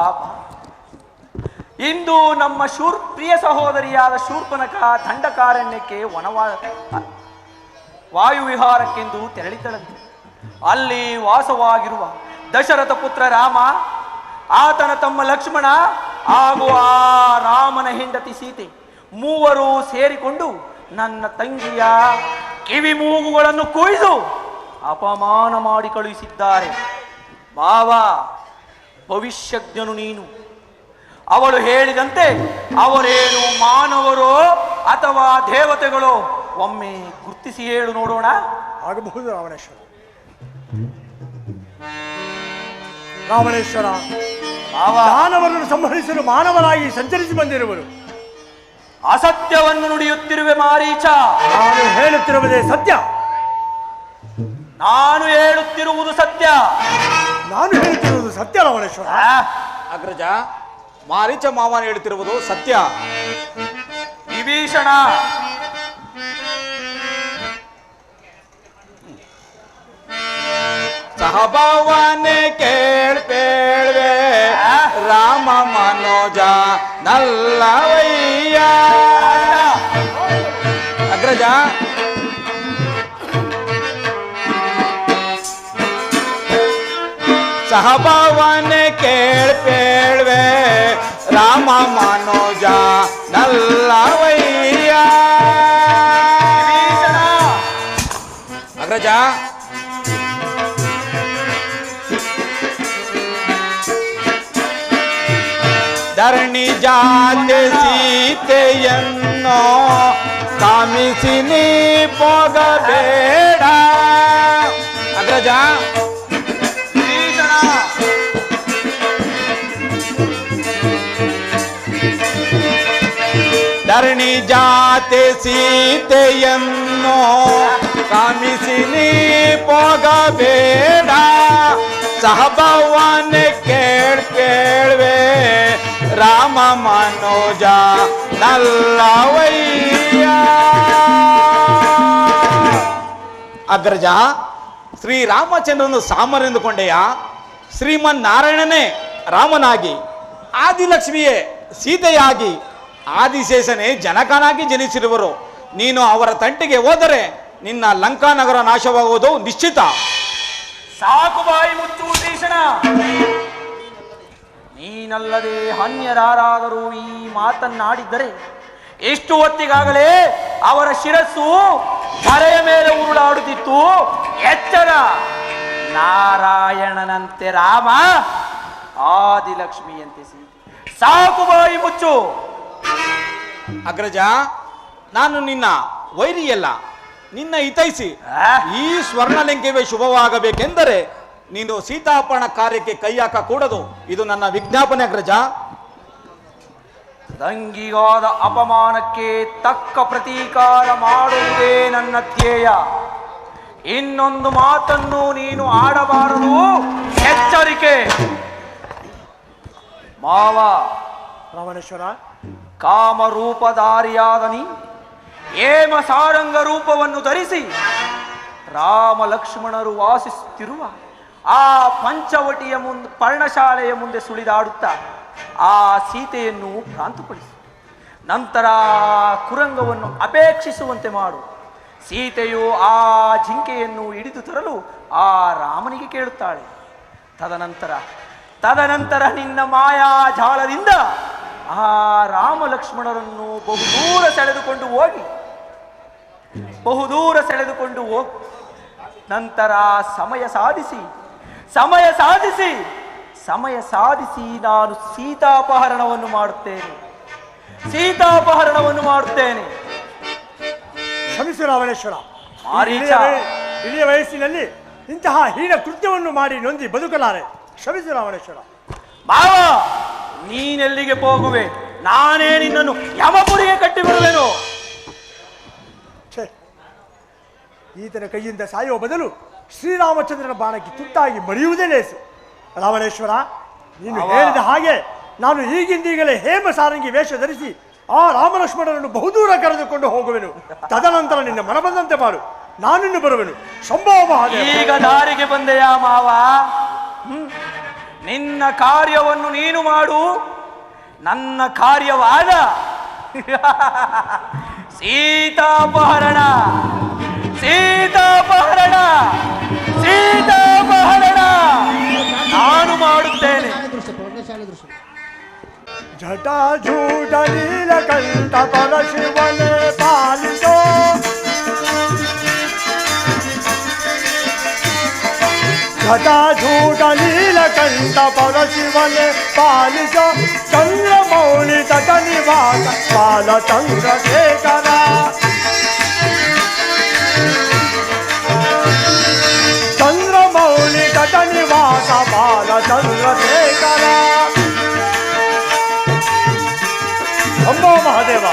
ಇಂದು ನಮ್ಮ ಪ್ರಿಯ ಸಹೋದರಿಯಾದ ಶೂರ್ಪನಖ ದಂಡಕಾರಣ್ಯಕ್ಕೆ ವಾಯುವಿಹಾರಕ್ಕೆಂದು ತೆರಳಿದ್ದಳಂತೆ. ಅಲ್ಲಿ ವಾಸವಾಗಿರುವ ದಶರಥ ಪುತ್ರ ರಾಮ, ಆತನ ತಮ್ಮ ಲಕ್ಷ್ಮಣ ಹಾಗೂ ಆ ರಾಮನ ಹೆಂಡತಿ ಸೀತೆ ಮೂವರು ಸೇರಿಕೊಂಡು ನನ್ನ ತಂಗಿಯ ಕಿವಿ ಮೂಗುಗಳನ್ನು ಕೊಯ್ದು ಅಪಮಾನ ಮಾಡಿ ಕಳುಹಿಸಿದ್ದಾರೆ. ಮಾವ, ಭವಿಷ್ಯಜ್ಞನು ನೀನು. ಅವಳು ಹೇಳಿದಂತೆ ಅವರೇನು ಮಾನವರೋ ಅಥವಾ ದೇವತೆಗಳೋ ಒಮ್ಮೆ ಗುರ್ತಿಸಿ ಹೇಳು ನೋಡೋಣ. ಆಗಬಹುದು ರಾವಣೇಶ್ವರ. ರಾವಣೇಶ್ವರ, ಮಾನವರನ್ನು ಸಂಹರಿಸಲು ಮಾನವರಾಗಿ ಸಂಚರಿಸಿ ಬಂದಿರುವರು. ಅಸತ್ಯವನ್ನು ನುಡಿಯುತ್ತಿರುವೆ ಮಾರೀಚ. ನಾನು ಹೇಳುತ್ತಿರುವುದೇ ಸತ್ಯ. ನಾನು ಹೇಳುತ್ತಿರುವುದು ಸತ್ಯ. ನಾನು ಹೇಳುತ್ತಿರುವುದು ಸತ್ಯ ರಾವಣೇಶ್ವರ. ಅಗ್ರಜ, ಮಾರೀಚ ಮಾವನ ಹೇಳುತ್ತಿರುವುದು ಸತ್ಯ. ವಿಭೀಷಣ, ಸಹಭಾವನೆ ಕೇಳ್ಪೇಳ್ವೆ ರಾಮ ಮನೋಜ ನಲ್ಲವಯ್ಯ. ಅಗ್ರಜ, ಸಹಭಾವನೆ ಕೇಳ್ಪೇಳ್ವೆ ರಾಮ ಮನೋಜ ನಲ್ಲವಯ್ಯ. ಅಗ್ರಜ, ಧರಣಿ ಜಾತೆ ಸೀತೆಯನ್ನು ಕಾಮಿಸಿ ನೀ ಹೋಗಬೇಡ. ಅಗ್ರಜ, ಧರಣಿ ಜಾತೆ ಸೀತೆಯನ್ನು ಕಾಮಿಸಿ ನೀ ಹೋಗಬೇಡ. ಸಹಭಾವನೆ ಕೇಳ್ವೆ ರಾಮ ಮನೋಜ ನಲ್ಲವಯ್ಯ. ಅಗ್ರಜ, ಶ್ರೀರಾಮಚಂದ್ರನು ಸಾಮರೆಂದುಕೊಂಡೆಯ ಶ್ರೀಮನ್ ನಾರಾಯಣನೇ ರಾಮನಾಗಿ ಆದಿಲಕ್ಷ್ಮಿಯೇ ಸೀತೆಯಾಗಿ ಆದಿಶೇಷನೇ ಜನಕನಾಗಿ ಜನಿಸಿರುವರು. ನೀನು ಅವರ ತಂಟೆಗೆ ಹೋದರೆ ನಿನ್ನ ಲಂಕಾನಗರ ನಾಶವಾಗುವುದು ನಿಶ್ಚಿತ. ಸಾಕು ಬಾಯಿ ಮುಚ್ಚು ಭೀಷಣ. ನೀನಲ್ಲದೆ ಅನ್ಯರಾರಾದರೂ ಈ ಮಾತನ್ನಾಡಿದ್ದರೆ ಎಷ್ಟು ಹೊತ್ತಿಗಾಗಲೇ ಅವರ ಶಿರಸ್ಸು ಧರೆಯ ಮೇಲೆ ಉರುಳಾಡುತ್ತಿತ್ತು. ಎಚ್ಚರ. ನಾರಾಯಣನಂತೆ ರಾಮ, ಆದಿಲಕ್ಷ್ಮಿಯಂತೆ ಸೀತೆ. ಸಾಕು ಬಾಯಿ ಮುಚ್ಚು. ಅಗ್ರಜ, ನಾನು ನಿನ್ನ ವೈರಿಯಲ್ಲ, ನಿನ್ನ ಹಿತೈಸಿ. ಈ ಸ್ವರ್ಣಲಂಕೆವೇ ಶುಭವಾಗಬೇಕೆಂದರೆ ನೀನು ಸೀತಾಪಹರಣ ಕಾರ್ಯಕ್ಕೆ ಕೈ ಹಾಕಕೂಡದು. ಇದು ನನ್ನ ವಿಜ್ಞಾಪನೆ ಅಗ್ರಜ. ತಂಗಿಗಾದ ಅಪಮಾನಕ್ಕೆ ತಕ್ಕ ಪ್ರತೀಕಾರ ಮಾಡುವುದೇ ನನ್ನ ಧ್ಯೇಯ. ಇನ್ನೊಂದು ಮಾತನ್ನು ನೀನು ಆಡಬಾರದು. ಎಚ್ಚರಿಕೆ. ಮಾವ ರಾವಣೇಶ್ವರ, ಕಾಮರೂಪಧಾರಿಯಾದ ನೀ ಹೇಮ ಸಾರಂಗ ರೂಪವನ್ನು ಧರಿಸಿ ರಾಮ ಲಕ್ಷ್ಮಣರು ವಾಸಿಸುತ್ತಿರುವ ಆ ಪಂಚವಟಿಯ ಮುಂದೆ ಪರ್ಣಶಾಲೆಯ ಮುಂದೆ ಸುಳಿದಾಡುತ್ತಾ ಆ ಸೀತೆಯನ್ನು ಭ್ರಾಂತುಪಡಿಸು. ನಂತರ ಕುರಂಗವನ್ನು ಅಪೇಕ್ಷಿಸುವಂತೆ ಮಾಡು. ಸೀತೆಯು ಆ ಜಿಂಕೆಯನ್ನು ಹಿಡಿದು ತರಲು ಆ ರಾಮನಿಗೆ ಕೇಳುತ್ತಾಳೆ. ತದನಂತರ ನಿನ್ನ ಮಾಯಾ ಜಾಲದಿಂದ ಆ ರಾಮ ಲಕ್ಷ್ಮಣರನ್ನು ಬಹುದೂರ ಸೆಳೆದುಕೊಂಡು ಹೋಗಿ ನಂತರ ಸಮಯ ಸಾಧಿಸಿ ನಾನು ಸೀತಾಪಹರಣವನ್ನು ಮಾಡುತ್ತೇನೆ. ಕ್ಷಮಿಸು ರಾವಣೇಶ್ವರ. ಮಾರೀಚ. ಇಳಿಯ ವಯಸ್ಸಿನಲ್ಲಿ ಇಂತಹ ಹೀನ ಕೃತ್ಯವನ್ನು ಮಾಡಿ ನೊಂದಿ ಬದುಕಲಾರೆ. ಕ್ಷಮಿಸು ರಾವಣೇಶ್ವರ. ಮಾವ, ನೀನೆಲ್ಲಿಗೆ ಹೋಗುವೆ? ನಾನೇ ನಿನ್ನನ್ನು ಯಮಪುರಿಗೆ ಕಟ್ಟಿ ಬರುವೆನು. ಈತನ ಕೈಯಿಂದ ಸಾಯುವ ಬದಲು ಶ್ರೀರಾಮಚಂದ್ರನ ಬಾಣಕ್ಕೆ ತುತ್ತಾಗಿ ಮರೆಯುವುದೇ ಲೇಸು. ರಾವಣೇಶ್ವರ, ನೀನು ಹೇಳಿದ ಹಾಗೆ ನಾನು ಈಗಿಂದೀಗಲೇ ಹೇಮ ಸಾರಂಗಿ ವೇಷ ಧರಿಸಿ ಆ ರಾಮಲಕ್ಷ್ಮಣರನ್ನು ಬಹುದೂರ ಕರೆದುಕೊಂಡು ಹೋಗುವೆನು. ತದನಂತರ ನಿನ್ನ ಮನಬಂದಂತೆ ಮಾಡು, ನಾನಿನ್ನು ಬರುವೆನು. ಶಂಭೋ ಮಹಾದೇವ. ಈಗ ದಾರಿಗೆ ಬಂದೆಯಾ ಮಾವ? ನಿನ್ನ ಕಾರ್ಯವನ್ನು ನೀನು ಮಾಡು. ನನ್ನ ಕಾರ್ಯವಾದ ಸೀತಾಪಹರಣ ನಾನು ಮಾಡುತ್ತೇನೆ. ಜಟಾಜೂಟ ನೀಲಕಂಠ ಪರಶಿವನೇ ಪಾಲಿಸೋ. ಜಟಾಜೂಟ ನೀಲಕಂಠ ಪರಶಿವನೇ ಪಾಲಿಸೋ. ಚಂದ್ರಮೌಳಿ ತಟ ನಿವಾಸ ಬಾಲ ಚಂದ್ರಶೇಖರ. ಚಂದ್ರಮೌಳಿ ತಟ ನಿವಾಸ ಬಾಲ ಚಂದ್ರಶೇಖರ. ಶಂಭೋ ಮಹಾದೇವ.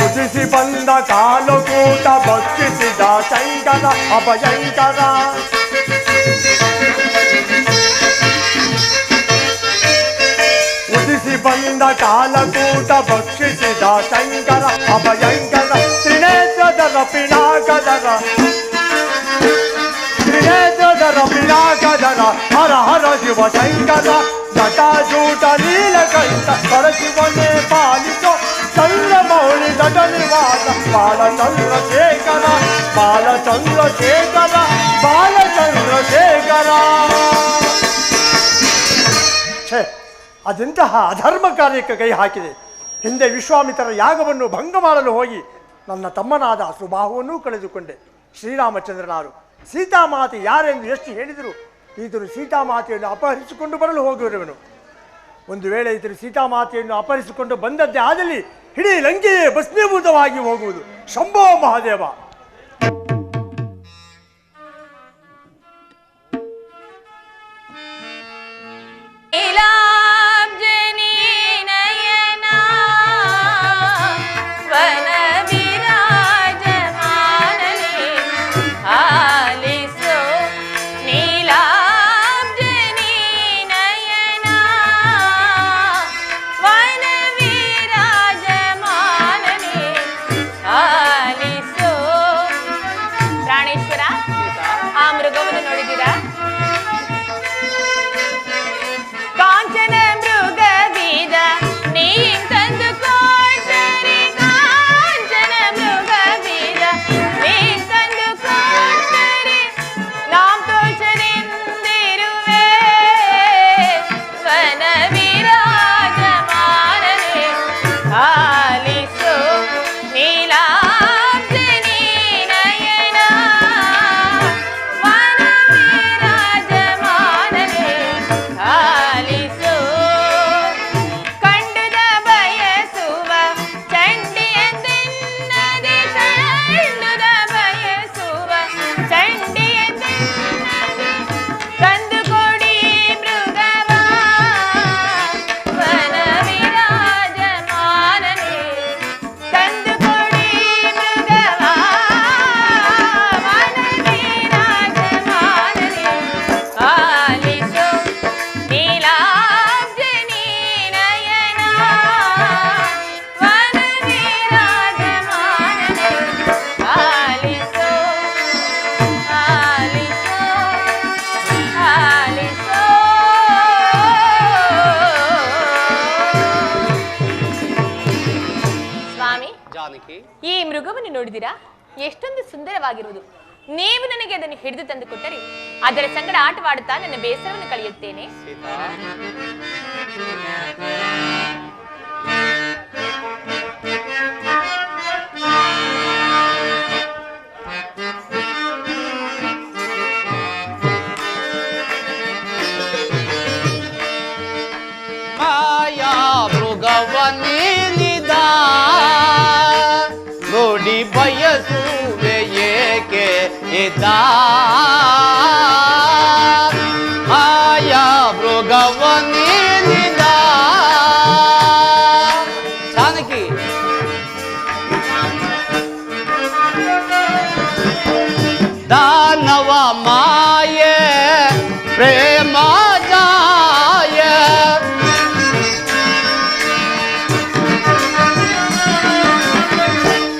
ಉದಿಸಿ ಬಂದ ಕಾಲಕೂಟ ಭಕ್ಷಿಸಿದ ಶಂಕರ ಅಭಯಂಕರ. ಉದಿಸಿ ಬಂದ ಕಾಲಕೂಟ ಭಕ್ಷಿಸಿದ ಶಂಕರ ಅಭಯಂಕರ. ತ್ರಿನೇತ್ರದರ ಪಿನಾಕದರ ಹರ ಹರ ಶಿವ ಶಂಕರ. ಜಟಾಜೂಟ ನೀಲಕಂಠ ಪರಶಿವನೇ ಪಾಲಿಸೋ. ಚಂದ್ರಮೌಳಿ ದಟ ನಿವಾಸ ಬಾಲ ಚಂದ್ರಶೇಖರ. ಅದೆಂತಹ ಅಧರ್ಮ ಕಾರ್ಯಕ್ಕೆ ಕೈ ಹಾಕಿದೆ. ಹಿಂದೆ ವಿಶ್ವಾಮಿತ್ರರ ಯಾಗವನ್ನು ಭಂಗ ಮಾಡಲು ಹೋಗಿ ನನ್ನ ತಮ್ಮನಾದ ಸುಬಾಹುವನ್ನೂ ಕಳೆದುಕೊಂಡೆ. ಶ್ರೀರಾಮಚಂದ್ರನಾರು ಸೀತಾಮಾತೆ ಯಾರೆಂದು ಎಷ್ಟು ಹೇಳಿದರು ಈತನು ಸೀತಾಮಾತೆಯನ್ನು ಅಪಹರಿಸಿಕೊಂಡು ಬರಲು ಹೋಗಿರುವನು. ಒಂದು ವೇಳೆ ಈತನು ಸೀತಾಮಾತೆಯನ್ನು ಅಪಹರಿಸಿಕೊಂಡು ಬಂದದ್ದೇ ಆದಲ್ಲಿ ಇಡೀ ಲಂಕೆಯೇ ಭಸ್ಮೀಭೂತವಾಗಿ ಹೋಗುವುದು. ಶಂಭೋ ಮಹಾದೇವ. So ಆಲಿಸು ನೀಲಾಂಜನಿ ನಯನ ವನವಿರಾಜಮಾನನೆ ಆಲಿಸು ಕಂಡುದ ಬಯಸುವ ಚಂಡಿಯಂದೆನ್ನದೆ ಕಂಡುದ ಬಯಸುವ ಚಂಡಿಯಂದೆನ್ನದೆ ತಂದು ಕೊಡಿ ಮೃಗವ ವನವಿರಾಜಮಾನನೆ ತಂದು ಕೊಡಿ ಮೃಗವ ವನವಿರಾಜಮಾನನೆ ಆಲಿಸು ನೀಲಾಂಜನಿ ನಯನ ವನವಿರಾಜಮಾನನೆ ಆಲಿಸು ಆಲಿಸು ಆಲಿಸು ಸ್ವಾಮಿ ಜಾನಕಿ, ಈ ಮೃಗವನ್ನು ನೋಡಿದಿರಾ? ಎಷ್ಟೊಂದು ಸುಂದರವಾಗಿರುವುದು. ನೀವು ನನಗೆ ಅದನ್ನು ಹಿಡಿದು ತಂದು ಕೊಟ್ಟರೆ ಅದರ ಸಂಗಡ ಆಟವಾಡುತ್ತಾ ನನ್ನ ಬೇಸರವನ್ನು ಕಳೆಯುತ್ತೇನೆ. ಸೀತಾ, ಮಾಯಾ ಮೃಗವನಿದ ನೋಡಿ ಬಯಸುವೆ ಏಕೆ ಇದ ಮಾಯಾ ಮೃಗವನಿದ ಜಾನಕಿ ದಾನವ ಮಾಯೆ ಪ್ರೇಮ ಜಾಯ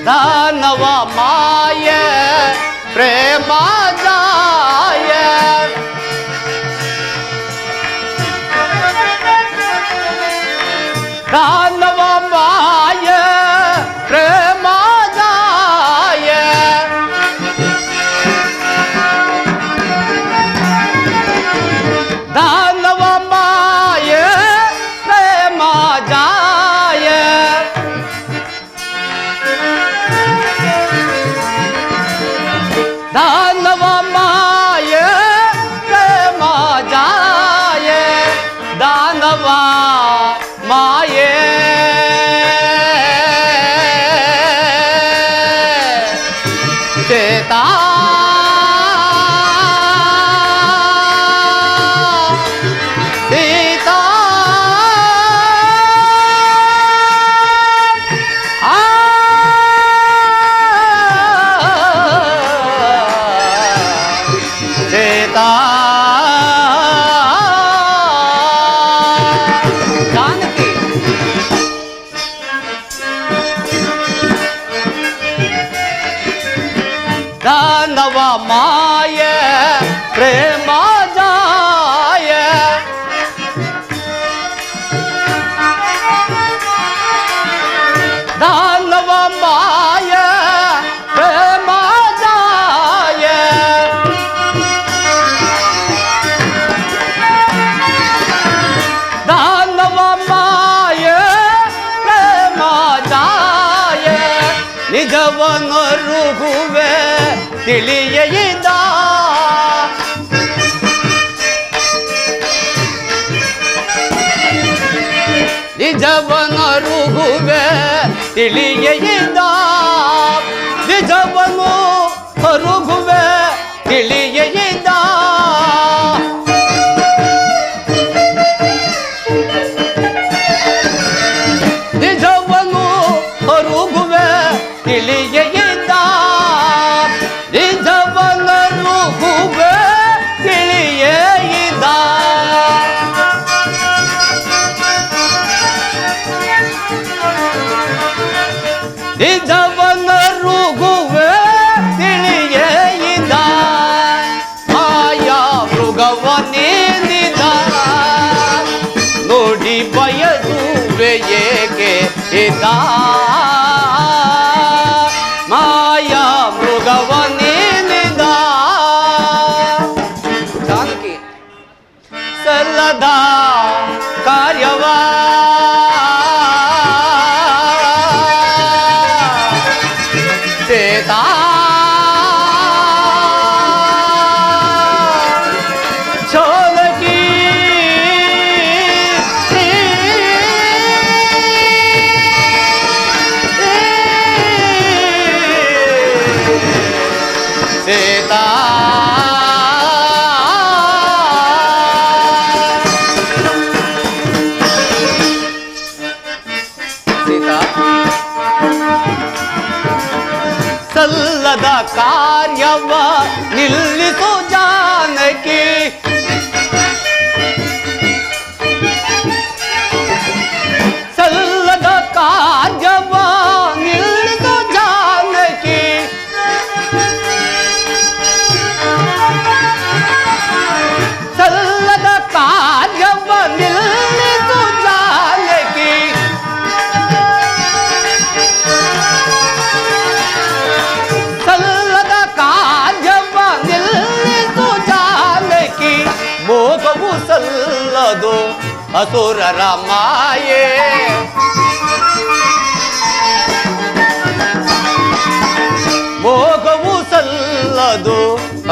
ದಾನವ ಮಾಯ ಪ್ರೇಮ ಜಾಯ ದಾನವ ಮಾಯ ಪ್ರೇಮ ಜಾಯ ದಾನವ ಮಾಯ ಪ್ರೇಮ ಜಾಯ ದಾನವ ಮಾಯ ಪ್ರೇಮ ಜಾಯ ದಾನವ ಮಾಯೆ ಚೇತಾ ಸೀತಾ ಸೀತಾ ಜಾನಕಿ ದಾನವ ಮಾಯ ಪ್ರೇಮ ಜಾಯ ದಾನವ ಮಾಯ ಪ್ರೇಮ ಜಾಯ ದಾನವ ಮಾಯ ಪ್ರೇಮ ಜಾಯ ನಿಜವನ್ನು ರುಗುವೆ ತಿಳಿಯದ ನಿಜವನ್ನು ರುಗುವೆ ತಿಳಿಯದ ನಿಜವನ್ನು ರುಗುವೆ ತಿಳಿಯದ ನಿಜವನ್ನು ರುಗುವೆ ತಿಳಿಯದ ನಿಜವನ್ನು ರುಗುವೆ ತಿಳಿಯದ ನಿಜವನ್ನು ರುಗುವೆ ತಿಳಿಯದ ಮಾಯಾ ಮೃಗವನಿದ ನೋಡಿ ಬಯಸುವೆ ಏಕೆ ಇದ ಮಾಯಾ ಮೃಗವನಿದ ಜಾನಕಿ ಸಲ್ಲದ ಕಾರ್ಯವ ಸೀತಾ ಜಾನಕಿ ಸೀತಾ ಸಲ್ಲದ ಕಾರ್ಯವ ನಿಲ್ಲಿಸು ಜಾನಕಿ ಸಲ್ಲದ ಕಾರ್ಯವ ನಿಲ್ಲಿಸು ಜಾನಕಿ ಸಲ್ಲದ ಕಾರ್ಯವ ನಿಲ್ಲಿಸು ಜಾನಕಿ ಸಲ್ಲದ ಕಾರ್ಯವ ನಿಲ್ಲಿಸು ಜಾನಕಿ ಮೋಹವು ಸಲ್ಲದು ಅಸುರರ ಮಾಯೆ ಮೋಹವು ಸಲ್ಲದು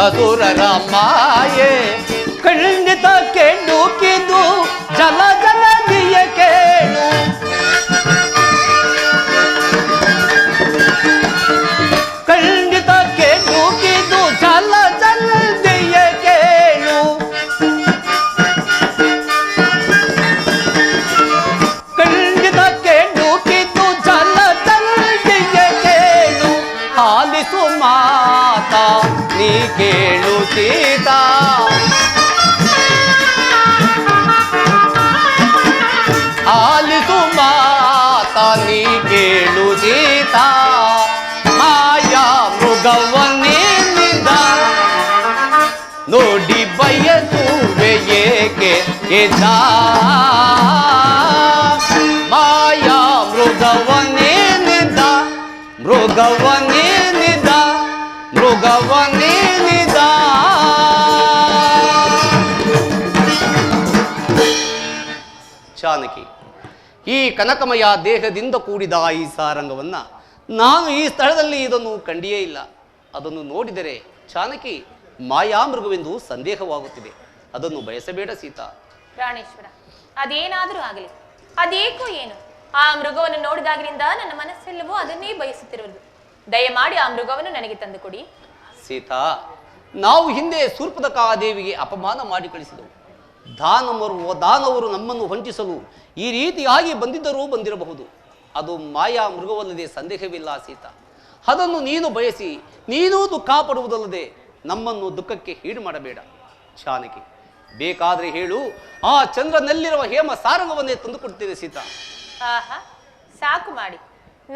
ಅಸುರರ ಮಾಯೆ ಖಂಡಿತ ಕೆಡುಕಿದು ಜಲ ಜಲದಿಯ ಕೇಳು ಖಂಡಿತ ಕೆಡುಕಿದು ಜಲ ಜಲದಿಯ ಕೇಳು ಖಂಡಿತ ಕೆಡುಕಿದು ಜಲ ಜಲದಿಯ ಕೇಳು ಆಲಿಸು ಮಾತಾ ನೀ ಕೇಳು ಸೀತಾ ಆಲಿಸು ಮಾತಾ ನೀ ಕೇಳು ಸೀತಾ ಮಾಯಾ ಮೃಗವನ್ನಿಂದ ನೋಡಿ ಬಯಸುವೆ ಏಕೆ ಮಾಯಾ ಮೃಗವನ್ನಿಂದ ಮೃಗವನ್ನಿಂದ ಮೃಗವನ್ನಿಂದ ಜಾನಕಿ ಈ ಕನಕಮಯ ದೇಹದಿಂದ ಕೂಡಿದ ಈ ಸಾರಂಗವನ್ನ ನಾನು ಈ ಸ್ಥಳದಲ್ಲಿ ಇದನ್ನು ಕಂಡಿಯೇ ಇಲ್ಲ. ಅದನ್ನು ನೋಡಿದರೆ ಜಾನಕಿ ಮಾಯಾಮೃಗವೆಂದು ಸಂದೇಹವಾಗುತ್ತಿದೆ. ಅದನ್ನು ಬಯಸಬೇಡ ಸೀತಾ. ಪ್ರಾಣೇಶ್ವರ, ಅದೇನಾದರೂ ಆಗಲಿ, ಅದೇಕೋ ಏನು ಆ ಮೃಗವನ್ನು ನೋಡಿದಾಗಿನಿಂದ ನನ್ನ ಮನಸ್ಸೆಲ್ಲವೂ ಅದನ್ನೇ ಬಯಸುತ್ತಿರುವುದು. ದಯಮಾಡಿ ಆ ಮೃಗವನ್ನು ನನಗೆ ತಂದುಕೊಡಿ. ಸೀತಾ, ನಾವು ಹಿಂದೆ ಶೂರ್ಪನಖಾದೇವಿಗೆ ಅಪಮಾನ ಮಾಡಿ ಕಳಿಸಿದೆವು. ದಾನವರು ನಮ್ಮನ್ನು ವಂಚಿಸಲು ಈ ರೀತಿಯಾಗಿ ಬಂದಿರಬಹುದು. ಅದು ಮಾಯಾ ಮೃಗವಲ್ಲದೆ ಸಂದೇಹವಿಲ್ಲ ಸೀತಾ. ಅದನ್ನು ನೀನು ಬಯಸಿ ನೀನೂ ದುಃಖ ಪಡುವುದಲ್ಲದೆ ನಮ್ಮನ್ನು ದುಃಖಕ್ಕೆ ಈಡು ಮಾಡಬೇಡ. ಜಾನಕಿ, ಬೇಕಾದ್ರೆ ಹೇಳು, ಆ ಚಂದ್ರನಲ್ಲಿರುವ ಹೇಮ ಸಾರಂಗವನ್ನೇ ತಂದುಕೊಡ್ತೇನೆ ಸೀತಾ. ಆಹಾ, ಸಾಕು ಮಾಡಿ.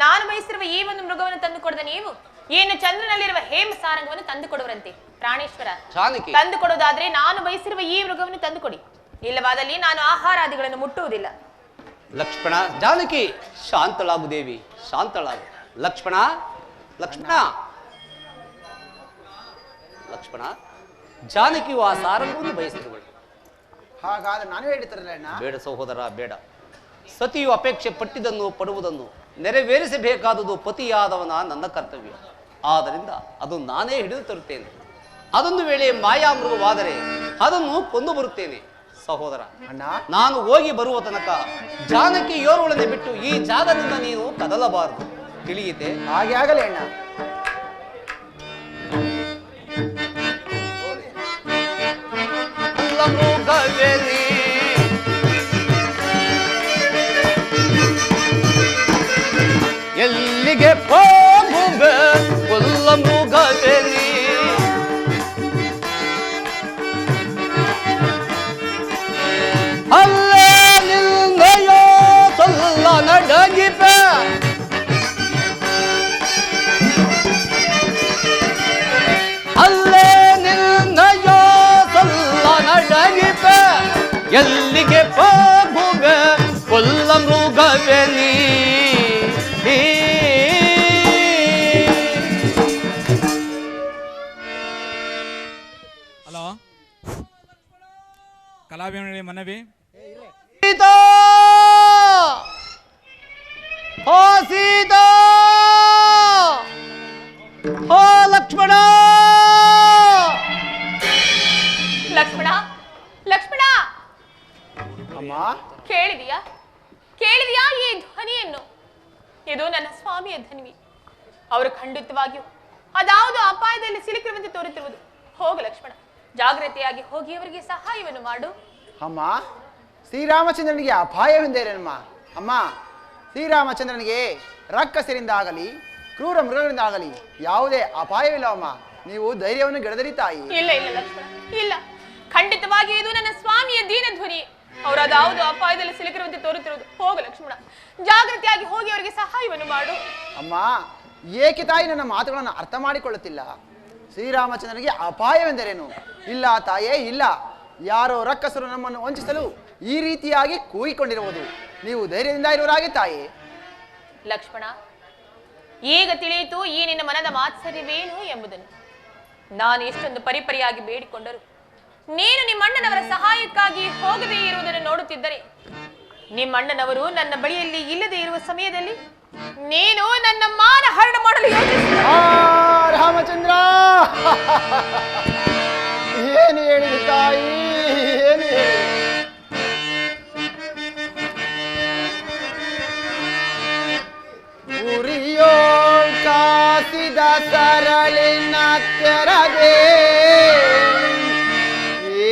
ನಾನು ಬಯಸಿರುವ ಈ ಒಂದು ಮೃಗವನ್ನು ತಂದು ಕೊಡದ ನೀವು ಏನು ಚಂದ್ರನಲ್ಲಿರುವ ಹೇಮ ಸಾರಂಗವನ್ನು ತಂದು ಕೊಡುವರಂತೆ. ಪ್ರಾಣೇಶ್ವರ, ಜಾನಕಿ, ತಂದು ಕೊಡೋದಾದ್ರೆ ನಾನು ಬಯಸಿರುವ ಈ ಮೃಗವನ್ನು ತಂದು ಕೊಡಿ. ಇಲ್ಲವಾದಲ್ಲಿ ನಾನು ಆಹಾರಾದಿಗಳನ್ನು ಮುಟ್ಟುವುದಿಲ್ಲ. ಲಕ್ಷ್ಮಣ, ಜಾನಕಿ, ಶಾಂತಳಾಗು ದೇವಿ, ಶಾಂತಳಾಗು. ಲಕ್ಷ್ಮಣ, ಲಕ್ಷ್ಮಣ, ಲಕ್ಷ್ಮಣ, ಜಾನಕಿಯು ಆ ಸಾರಂಗವನ್ನು ಬಯಸಿರುವಳು. ಹಾಗಾದ್ರೆ ನಾನು ಹೇಳ್ತಿರಲ್ಲ ಅಣ್ಣ. ಬೇಡ ಸಹೋದರ, ಬೇಡ. ಸತಿಯು ಅಪೇಕ್ಷೆ ಪಟ್ಟಿದ್ದನ್ನು ಪಡುವುದನ್ನು ನೆರವೇರಿಸಬೇಕಾದುದು ಪತಿಯಾದವನ ನನ್ನ ಕರ್ತವ್ಯ. ಆದ್ದರಿಂದ ಅದು ನಾನೇ ಹಿಡಿದು ತರುತ್ತೇನೆ. ಅದೊಂದು ವೇಳೆ ಮಾಯಾಮೃಗವಾದರೆ ಅದನ್ನು ಕೊಂದು ಬರುತ್ತೇನೆ. ಸಹೋದರ, ನಾನು ಹೋಗಿ ಬರುವ ತನಕ ಜಾನಕಿ ಯೋರುಳನೆ ಬಿಟ್ಟು ಈ ಜಾಗದಿಂದ ನೀನು ಕದಲಬಾರದು, ತಿಳಿಯಿತೆ? ಹಾಗೆ ಆಗಲಿ ಅಣ್ಣ. ಎಲ್ಲಿಗೆ ಹೋಗುವೆ ಕೊಲ್ಲ ಮೃಗವೇನಿ, ಅಲ್ಲೇ ನಿಲ್ಲೆಯೋ ಸೊಲ್ಲ ನಡಗಿಪೆ, ಅಲ್ಲೇ ನಿಲ್ಲೆಯೋ ಸೊಲ್ಲ ನಡಗಿಪೆ, ಎಲ್ಲಿಗೆ ಹೋಗುವೆ ಕೊಲ್ಲ ಮೃಗವೇನಿ. ಹಲೋ, ಕಲಾಭಿಮಾನಿ ಮನವಿ. ಸೀತಾ, ಓ ಸೀತಾ, ಕೇಳಿದೆಯಾ ಕೇಳಿದೆಯಾ ಈ ಧ್ವನಿಯನ್ನು? ಇದು ನನ್ನ ಸ್ವಾಮಿಯ ಧ್ವನಿ. ಅವರು ಖಂಡಿತವಾಗಿಯೂ ಅದಾವುದು ಅಪಾಯದಲ್ಲಿ ಸಿಲುಕಿರುವಂತೆ ತೋರುತ್ತಿರುವುದು. ಹೋಗು ಲಕ್ಷ್ಮಣ, ಜಾಗ್ರತೆಯಾಗಿ ಹೋಗಿ ಅವರಿಗೆ ಸಹಾಯವನ್ನು ಮಾಡು. ಅಮ್ಮ, ಶ್ರೀರಾಮಚಂದ್ರನಿಗೆ ಅಪಾಯವೆಂದೇನಮ್ಮ? ಅಮ್ಮ, ಶ್ರೀರಾಮಚಂದ್ರನಿಗೆ ರಕ್ಕಸರಿಂದ ಆಗಲಿ ಕ್ರೂರ ಮೃಗಗಳಿಂದ ಆಗಲಿ ಯಾವುದೇ ಅಪಾಯವಿಲ್ಲವಮ್ಮ. ನೀವು ಧೈರ್ಯವನ್ನು ಗೆಡದರಿ ತಾಯಿ. ಇಲ್ಲ ಇಲ್ಲ ಲಕ್ಷ್ಮಣ, ಇಲ್ಲ, ಖಂಡಿತವಾಗಿ ಇದು ನನ್ನ ಸ್ವಾಮಿಯ ದೀನ ಧ್ವನಿ. ಅವರು ಅದಾವುದು ಅಪಾಯದಲ್ಲಿ ಸಿಲುಕಿರುವಂತೆ ತೋರುತ್ತಿರುವುದು. ಹೋಗು ಲಕ್ಷ್ಮಣ, ಜಾಗ್ರತೆಯಾಗಿ ಹೋಗಿ ಅವರಿಗೆ ಸಹಾಯವನ್ನು ಮಾಡು. ಅಮ್ಮ, ಏಕೆ ತಾಯಿ ನನ್ನ ಮಾತುಗಳನ್ನು ಅರ್ಥ ಮಾಡಿಕೊಳ್ಳುತ್ತಿಲ್ಲ? ಶ್ರೀರಾಮಚಂದ್ರನಿಗೆ ಅಪಾಯವೆಂದರೇನು? ಇಲ್ಲ ತಾಯೇ, ಇಲ್ಲ. ಯಾರೋ ರಕ್ಕಸರು ನಮ್ಮನ್ನು ವಂಚಿಸಲು ಈ ರೀತಿಯಾಗಿ ಕೂಗಿಕೊಂಡಿರುವುದು. ನೀವು ಧೈರ್ಯದಿಂದ ಇರುವರಾಗಿ ತಾಯಿ. ಲಕ್ಷ್ಮಣ, ಈಗ ತಿಳಿಯಿತು ಈ ನಿನ್ನ ಮನದ ಮಾತ್ಸರ್ಯವೇನು ಎಂಬುದನ್ನು. ನಾನು ಎಷ್ಟೊಂದು ಪರಿಪರಿಯಾಗಿ ಬೇಡಿಕೊಂಡರು ನೀನು ನಿಮ್ಮಣ್ಣನವರ ಸಹಾಯಕ್ಕಾಗಿ ಹೋಗದೇ ಇರುವುದನ್ನು ನೋಡುತ್ತಿದ್ದರೆ, ನಿಮ್ಮಣ್ಣನವರು ನನ್ನ ಬಳಿಯಲ್ಲಿ ಇಲ್ಲದೆ ಇರುವ ಸಮಯದಲ್ಲಿ ನೀನು ನನ್ನ ಮಾನ ಹರಣ ಮಾಡಲು ರಾಮಚಂದ್ರ, ಏನು ಹೇಳಿದೆ ತಾಯಿ, ಏನು ಹೇಳಿ? ಉರಿಯೋಳ್ ಕಾಸಿದ ಸರಳಿನ ತೆರದೆ ಈ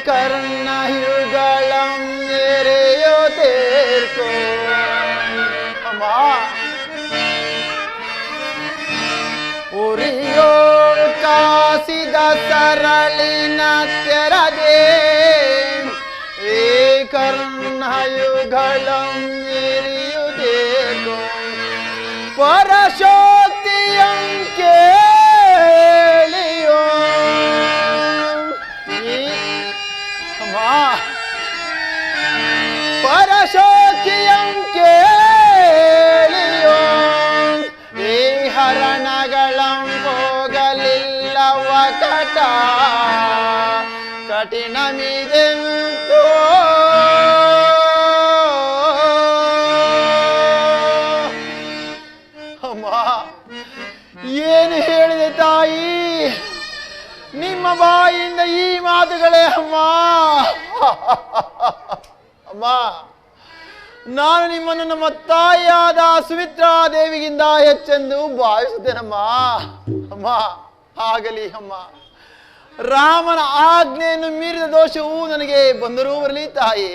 ಕರ್ಣಯುಗಳಂ ಎರೆಯೋ ತೇರ್ಕೋ. ಅಮ್ಮ, ಉರಿಯೋಳ್ ಕಾಸಿದ ಸರಳಿನ ತೆರದೆ ಈ ಕರ್ಣಯುಗಳಂ ಎರೆಯುವುದೇಕೋ. ಪರಶೋಕ್ತಿಯಂ ಕೇಳಿಯೋ. ಅಮ್ಮ, ಪರಶೋಕ್ತಿಯಂ ಕೇಳಿಯೋ. ಈ ಹರಣಗಳಂ ಹೋಗಲಿಲ್ಲವ ಕಟ ಕಠಿಣಮಿದೆಂತೋ. ಏನು ಹೇಳಿದೆ ತಾಯಿ? ನಿಮ್ಮ ಬಾಯಿಂದ ಈ ಮಾತುಗಳೇ ಅಮ್ಮ. ಅಮ್ಮ, ನಾನು ನಿಮ್ಮನ್ನು ನಮ್ಮ ತಾಯಿಯಾದ ಸುಮಿತ್ರಾ ದೇವಿಗಿಂತ ಹೆಚ್ಚೆಂದು ಭಾವಿಸುತ್ತೇನಮ್ಮ. ಅಮ್ಮ, ಆಗಲಿ ಅಮ್ಮ. ರಾಮನ ಆಜ್ಞೆಯನ್ನು ಮೀರಿದ ದೋಷವು ನನಗೆ ಬಂದರೂ ಬರಲಿ ತಾಯಿ.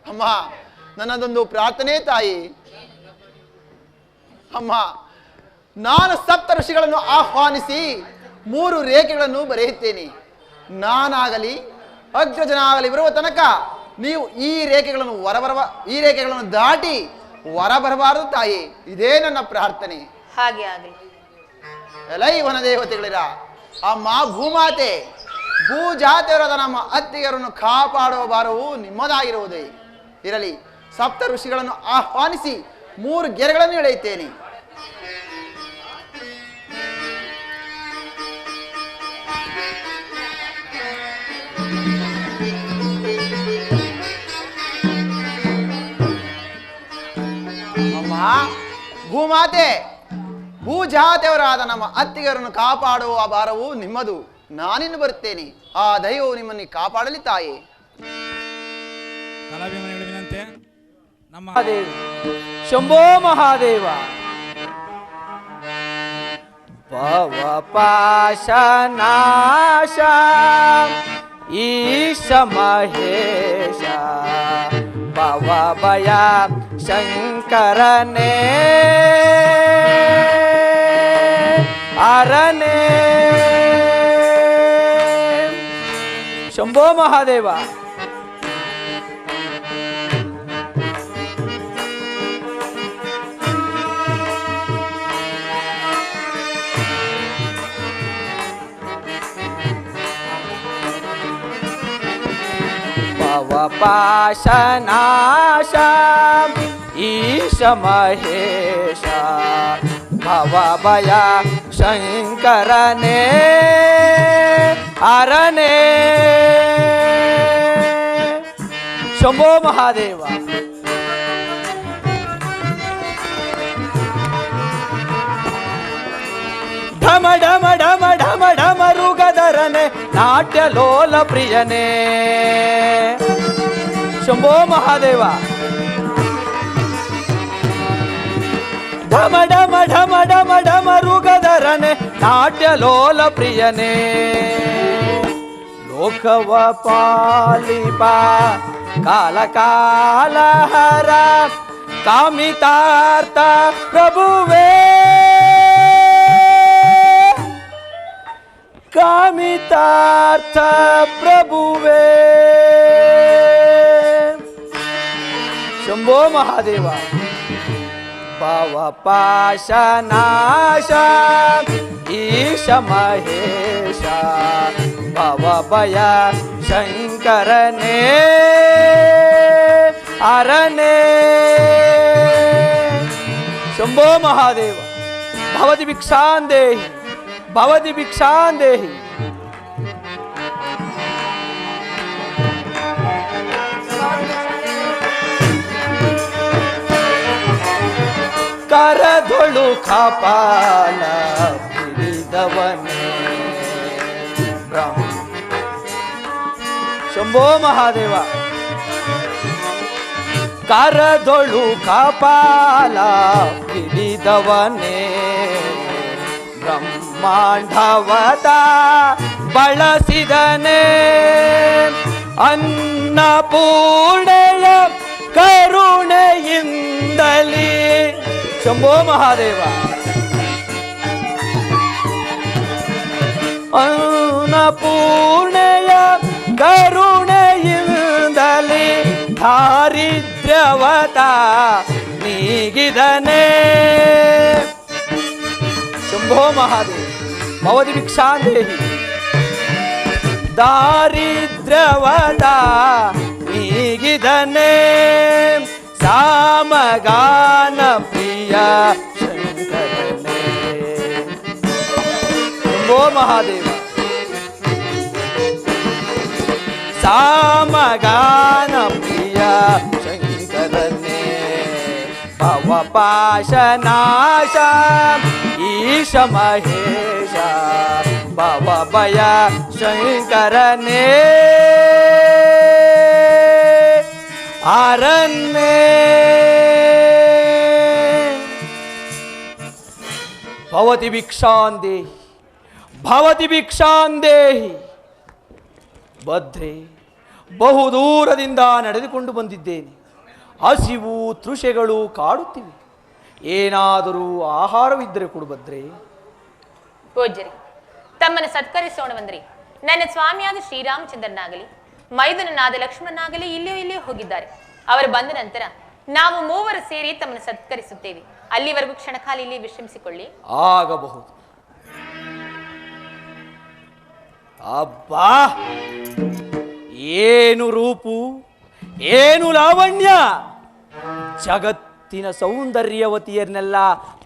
ಅಮ್ಮ, ನನ್ನದೊಂದು ಪ್ರಾರ್ಥನೆ ತಾಯಿ. ಅಮ್ಮ, ನಾನು ಸಪ್ತ ಋಷಿಗಳನ್ನು ಆಹ್ವಾನಿಸಿ 3 ರೇಖೆಗಳನ್ನು ಬರೆಯುತ್ತೇನೆ. ನಾನಾಗಲಿ ಅಗ್ರಜನಾಗಲಿ ಬರುವ ತನಕ ನೀವು ಈ ರೇಖೆಗಳನ್ನು ದಾಟಿ ಹೊರಬರಬಾರದು ತಾಯಿ. ಇದೇ ನನ್ನ ಪ್ರಾರ್ಥನೆ. ಹಾಗೆ ಆಗಲಿ. ಎಲೈ ವನದೇವತೆಗಳಿರ, ಅಮ್ಮ ಭೂಮಾತೆ, ಭೂಜಾತಿಯರಾದ ನಮ್ಮ ಅತ್ತಿಗರನ್ನು ಕಾಪಾಡುವ ಭಾರವು ನಿಮ್ಮದಾಗಿರುವುದೇ. ಇರಲಿ, ಸಪ್ತ ಋಷಿಗಳನ್ನು ಆಹ್ವಾನಿಸಿ 3 ಗೆರೆಗಳನ್ನು ಎಳೆಯುತ್ತೇನೆ. ಅಮ್ಮ ಭೂಮಾತೆ, ಭೂಜಾತಿಯವರಾದ ನಮ್ಮ ಅತ್ತಿಗರನ್ನು ಕಾಪಾಡುವ ಭಾರವು ನಿಮ್ಮದು. ನಾನಿನ್ನು ಬರುತ್ತೇನೆ. ಆ ದೈವವು ನಿಮ್ಮನ್ನು ಕಾಪಾಡಲಿ ತಾಯಿ. ಕಲಾಭಿಮಾನಿಗಳ ನಮ್ಮ ಶಂಭೋ ಮಹಾದೇವ. ಭವ ಪಾಶನಾಶ ಈಶ ಮಹೇಶ ಭವ ಭಯ ಶಂಕರನೇ ಅರನೇ. ಶಂಭೋ ಮಹಾದೇವ. ಪಾಶನಾಶ ಈಶ ಮಹೇಶ ಭವ ಭಯ ಶಂಕರನೇ ಅರನೇ. ಶಂಭೋ ಮಹಾದೇವ. ಢಮ ಢಮ ಢಮ ಢಮ ಢಮರುಗದರನೆ ನಾಟ್ಯ ಲೋಲ ಪ್ರಿಯನೇ. ಶಂಭೋ ಮಹಾದೇವ. ಢಮ ಢಮ ಢಮ ಢಮ ಢಮ ರುಗಧರನೆ ನಾಟ್ಯ ಲೋಲ ಪ್ರಿಯನೇ ಲೋಕವ ಪಾಲಿಪ ಕಾಲ ಕಾಲ ಹರ ಕಾಮಿತಾರ್ಥ ಪ್ರಭುವೇ ಕಾಮಿತಾರ್ಥ ಪ್ರಭುವೇ ಶಂಭೋ ಮಹಾದೇವ. ಭವ ಪಾಶನಾಶ ಈಶ ಮಹೇಶ ಭವ ಭಯ ಶಂಕರನೇ ಅರನೇ ಶಂಭೋ ಮಹಾದೇವ. ಭವತಿ ಭಿಕ್ಷಾಂದೇಹಿ ಭವತಿ ಭಿಕ್ಷಾಂದೇಹಿ. ಕರದೊಳು ಕಪಾಲ ಹಿಡಿದವನೇ ಬ್ರಹ್ಮ ಶಂಭೋ ಮಹಾದೇವ. ಕರದೊಳು ಕಪಾಲ ಹಿಡಿದವನೇ ಬ್ರಹ್ಮಾಂಡವದ ಬಳಸಿದನೇ ಅನ್ನಪೂರ್ಣೆಯ ಕರುಣೆಯಿಂದಲೇ ಶಂಭೋ ಮಹಾದೇವ. ಅನ್ನಪೂರ್ಣೆಯ ಕರುಣೆಯಿಂದಲೇ ದಾರಿದ್ರ್ಯವತ ನೀಗಿದನೇ ಶಂಭೋ ಮಹಾದೇವ. ಭವತಿ ಭಿಕ್ಷಾಂದೇಹಿ ದಾರಿದ್ರ್ಯವತ ನೀಗಿದನೇ ಸಾಮಗಾನ ಪ್ರಿಯ ಶಂಕರನೇ ಶಂಭೋ ಮಹಾದೇವ. ಸಾಮಗಾನ ಪ್ರಿಯ ಶಂಕರನೇ ಭವ ಪಾಶನಾಶ ಈಶ ಮಹೇಶ ಭವ ಭಯ ಶಂಕರನೇ ಅರಣ್ಯೇ ಭವತಿ ಭಿಕ್ಷಾಂದೇಹಿ ಭವತಿ ಭಿಕ್ಷಾಂದೇಹಿ. ಭದ್ರೆ ಬಹುದೂರದಿಂದ ನಡೆದುಕೊಂಡು ಬಂದಿದ್ದೇನೆ. ಹಸಿವು ತೃಷೆಗಳು ಕಾಡುತ್ತಿವೆ. ಏನಾದರೂ ಆಹಾರವಿದ್ದರೆ ಕೊಡು ಭದ್ರೆ. ಪೂಜ್ಯರಿ, ತಮ್ಮನ್ನು ಸತ್ಕರಿಸೋಣವಂದ್ರಿ. ನನ್ನ ಸ್ವಾಮಿಯಾದ ಶ್ರೀರಾಮಚಂದ್ರನಾಗಲಿ ಮೈದುನನಾದ ಲಕ್ಷ್ಮಣನಾಗಲಿ ಇಲ್ಲಿಯೋ ಹೋಗಿದ್ದಾರೆ. ಅವರು ಬಂದ ನಂತರ ನಾವು ಮೂವರು ಸೇರಿ ತಮ್ಮನ್ನು ಸತ್ಕರಿಸುತ್ತೇವೆ. ಅಲ್ಲಿವರೆಗೂ ಕ್ಷಣಕಾಲ ಇಲ್ಲಿ ವಿಶ್ರಮಿಸಿಕೊಳ್ಳಿ. ಆಗಬಹುದು. ಅಬ್ಬಾ, ಏನು ರೂಪು, ಏನು ಲಾವಣ್ಯ! ಜಗತ್ತಿನ ಸೌಂದರ್ಯವತಿಯನ್ನೆಲ್ಲ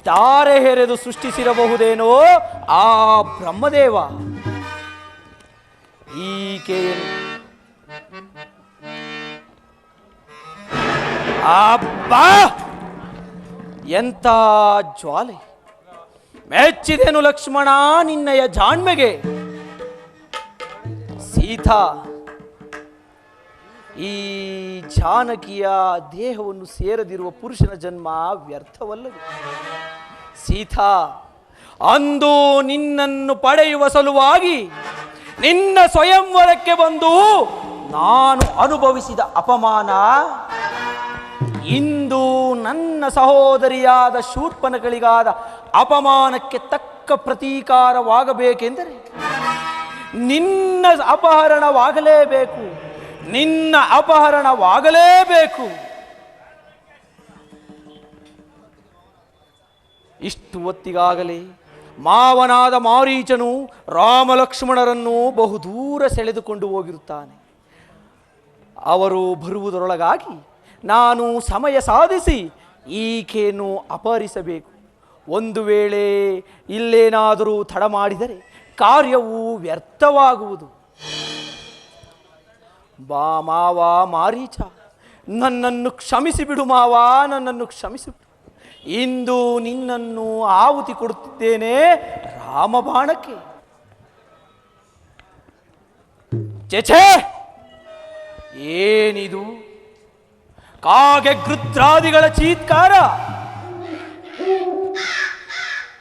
ತಾರೆ ಹೆರೆದು ಸೃಷ್ಟಿಸಿರಬಹುದೇನೋ ಆ ಬ್ರಹ್ಮದೇವ. ಈಕೆಯನ್ನು ಅಬ್ಬಾ, ಎಂತ ಜ್ವಾಲೆ! ಮೆಚ್ಚಿದೆನು ಲಕ್ಷ್ಮಣ ನಿನ್ನಯ ಜಾಣ್ಮೆಗೆ. ಸೀತಾ, ಈ ಜಾನಕಿಯ ದೇಹವನ್ನು ಸೇರದಿರುವ ಪುರುಷನ ಜನ್ಮ ವ್ಯರ್ಥವಲ್ಲದು. ಸೀತಾ, ಅಂದು ನಿನ್ನನ್ನು ಪಡೆಯುವ ಸಲುವಾಗಿ ನಿನ್ನ ಸ್ವಯಂವರಕ್ಕೆ ಬಂದು ನಾನು ಅನುಭವಿಸಿದ ಅಪಮಾನ ಇಂದು ನನ್ನ ಸಹೋದರಿಯಾದ ಶೂರ್ಪನಗಳಿಗಾದ ಅಪಮಾನಕ್ಕೆ ತಕ್ಕ ಪ್ರತೀಕಾರವಾಗಬೇಕೆಂದರೆ ನಿನ್ನ ಅಪಹರಣವಾಗಲೇಬೇಕು, ನಿನ್ನ ಅಪಹರಣವಾಗಲೇಬೇಕು. ಇಷ್ಟು ಹೊತ್ತಿಗಾಗಲೇ ಮಾವನಾದ ಮಾರೀಚನು ರಾಮಲಕ್ಷ್ಮಣರನ್ನು ಬಹುದೂರ ಸೆಳೆದುಕೊಂಡು ಹೋಗಿರುತ್ತಾನೆ. ಅವರು ಬರುವುದರೊಳಗಾಗಿ ನಾನು ಸಮಯ ಸಾಧಿಸಿ ಈಕೆಯನ್ನು ಅಪಹರಿಸಬೇಕು. ಒಂದು ವೇಳೆ ಇಲ್ಲೇನಾದರೂ ತಡ ಮಾಡಿದರೆ ಕಾರ್ಯವು ವ್ಯರ್ಥವಾಗುವುದು. ಬಾ ಮಾವ ಮಾರೀಚ, ನನ್ನನ್ನು ಕ್ಷಮಿಸಿಬಿಡು ಮಾವ, ನನ್ನನ್ನು ಕ್ಷಮಿಸಿಬಿಡು. ಇಂದು ನಿನ್ನನ್ನು ಆಹುತಿ ಕೊಡುತ್ತಿದ್ದೇನೆ ರಾಮಬಾಣಕ್ಕೆ. ಛೇ, ಏನಿದು? ಕಾಗೆ ಗೃತ್ರಾದಿಗಳ ಚೀತ್ಕಾರ,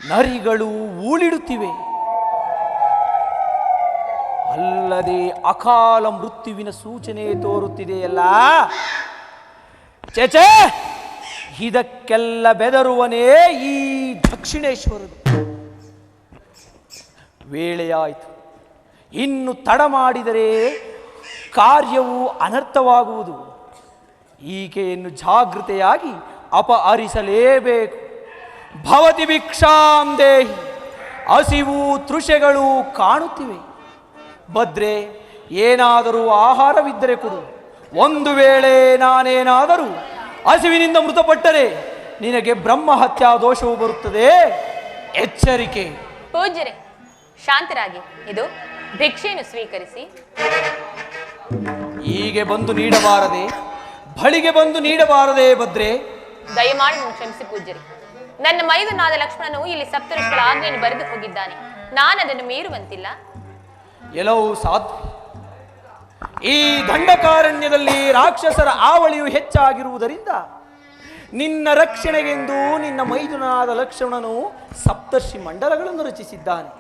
ನರಿಗಳು ಊಳಿಡುತ್ತಿವೆ. ಅಲ್ಲದೆ ಅಕಾಲ ಮೃತ್ಯುವಿನ ಸೂಚನೆ ತೋರುತ್ತಿದೆಯಲ್ಲ. ಚೇಚೆ, ಇದಕ್ಕೆಲ್ಲ ಬೆದರುವನೇ ಈ ದಕ್ಷಿಣೇಶ್ವರದು. ವೇಳೆಯಾಯಿತು, ಇನ್ನು ತಡ ಮಾಡಿದರೆ ಕಾರ್ಯವು ಅನರ್ಥವಾಗುವುದು. ಈಕೆಯನ್ನು ಜಾಗೃತೆಯಾಗಿ ಅಪಹರಿಸಲೇಬೇಕು. ಭವತಿ ಭಿಕ್ಷಾಂ ದೇಹಿ. ಹಸಿವು ತೃಷೆಗಳು ಕಾಣುತ್ತಿವೆ. ಭದ್ರೆ, ಏನಾದರೂ ಆಹಾರವಿದ್ದರೆ ಕೊಡು. ಒಂದು ವೇಳೆ ನಾನೇನಾದರೂ ಹಸಿವಿನಿಂದ ಮೃತಪಟ್ಟರೆ ನಿನಗೆ ಬ್ರಹ್ಮಹತ್ಯಾ ದೋಷವು ಬರುತ್ತದೆ. ಎಚ್ಚರಿಕೆ. ಪೂಜ್ಯರೇ, ಶಾಂತರಾಗಿ. ಇದು ಭಿಕ್ಷೆಯನ್ನು ಸ್ವೀಕರಿಸಿ. ಹೀಗೆ ಬಂದು ನೀಡಬಾರದೆ, ಬಳಿಗೆ ಬಂದು ನೀಡಬಾರದೆ ಭದ್ರೆ. ದಯಮಾಡಿ ನನ್ನ ಕ್ಷಮಿಸಿ ಪೂಜ್ಯರೇ. ನನ್ನ ಮೈದುನಾದ ಲಕ್ಷ್ಮಣನು ಇಲ್ಲಿ ಸಪ್ತಋಷಿಗಳ ಆಜ್ಞೆಯನ್ನು ಬರೆದು ಹೋಗಿದ್ದಾನೆ. ನಾನು ಅದನ್ನು ಮೀರುವಂತಿಲ್ಲ. ಎಲ್ಲವೂ ಸಾಧ್ಯ. ಈ ದಂಡಕಾರಣ್ಯದಲ್ಲಿ ರಾಕ್ಷಸರ ಆವಳಿಯು ಹೆಚ್ಚಾಗಿರುವುದರಿಂದ ನಿನ್ನ ರಕ್ಷಣೆಗೆಂದು ನಿನ್ನ ಮೈದುನಾದ ಲಕ್ಷ್ಮಣನು ಸಪ್ತರ್ಷಿ ಮಂಡಲಗಳನ್ನು ರಚಿಸಿದ್ದಾನೆ.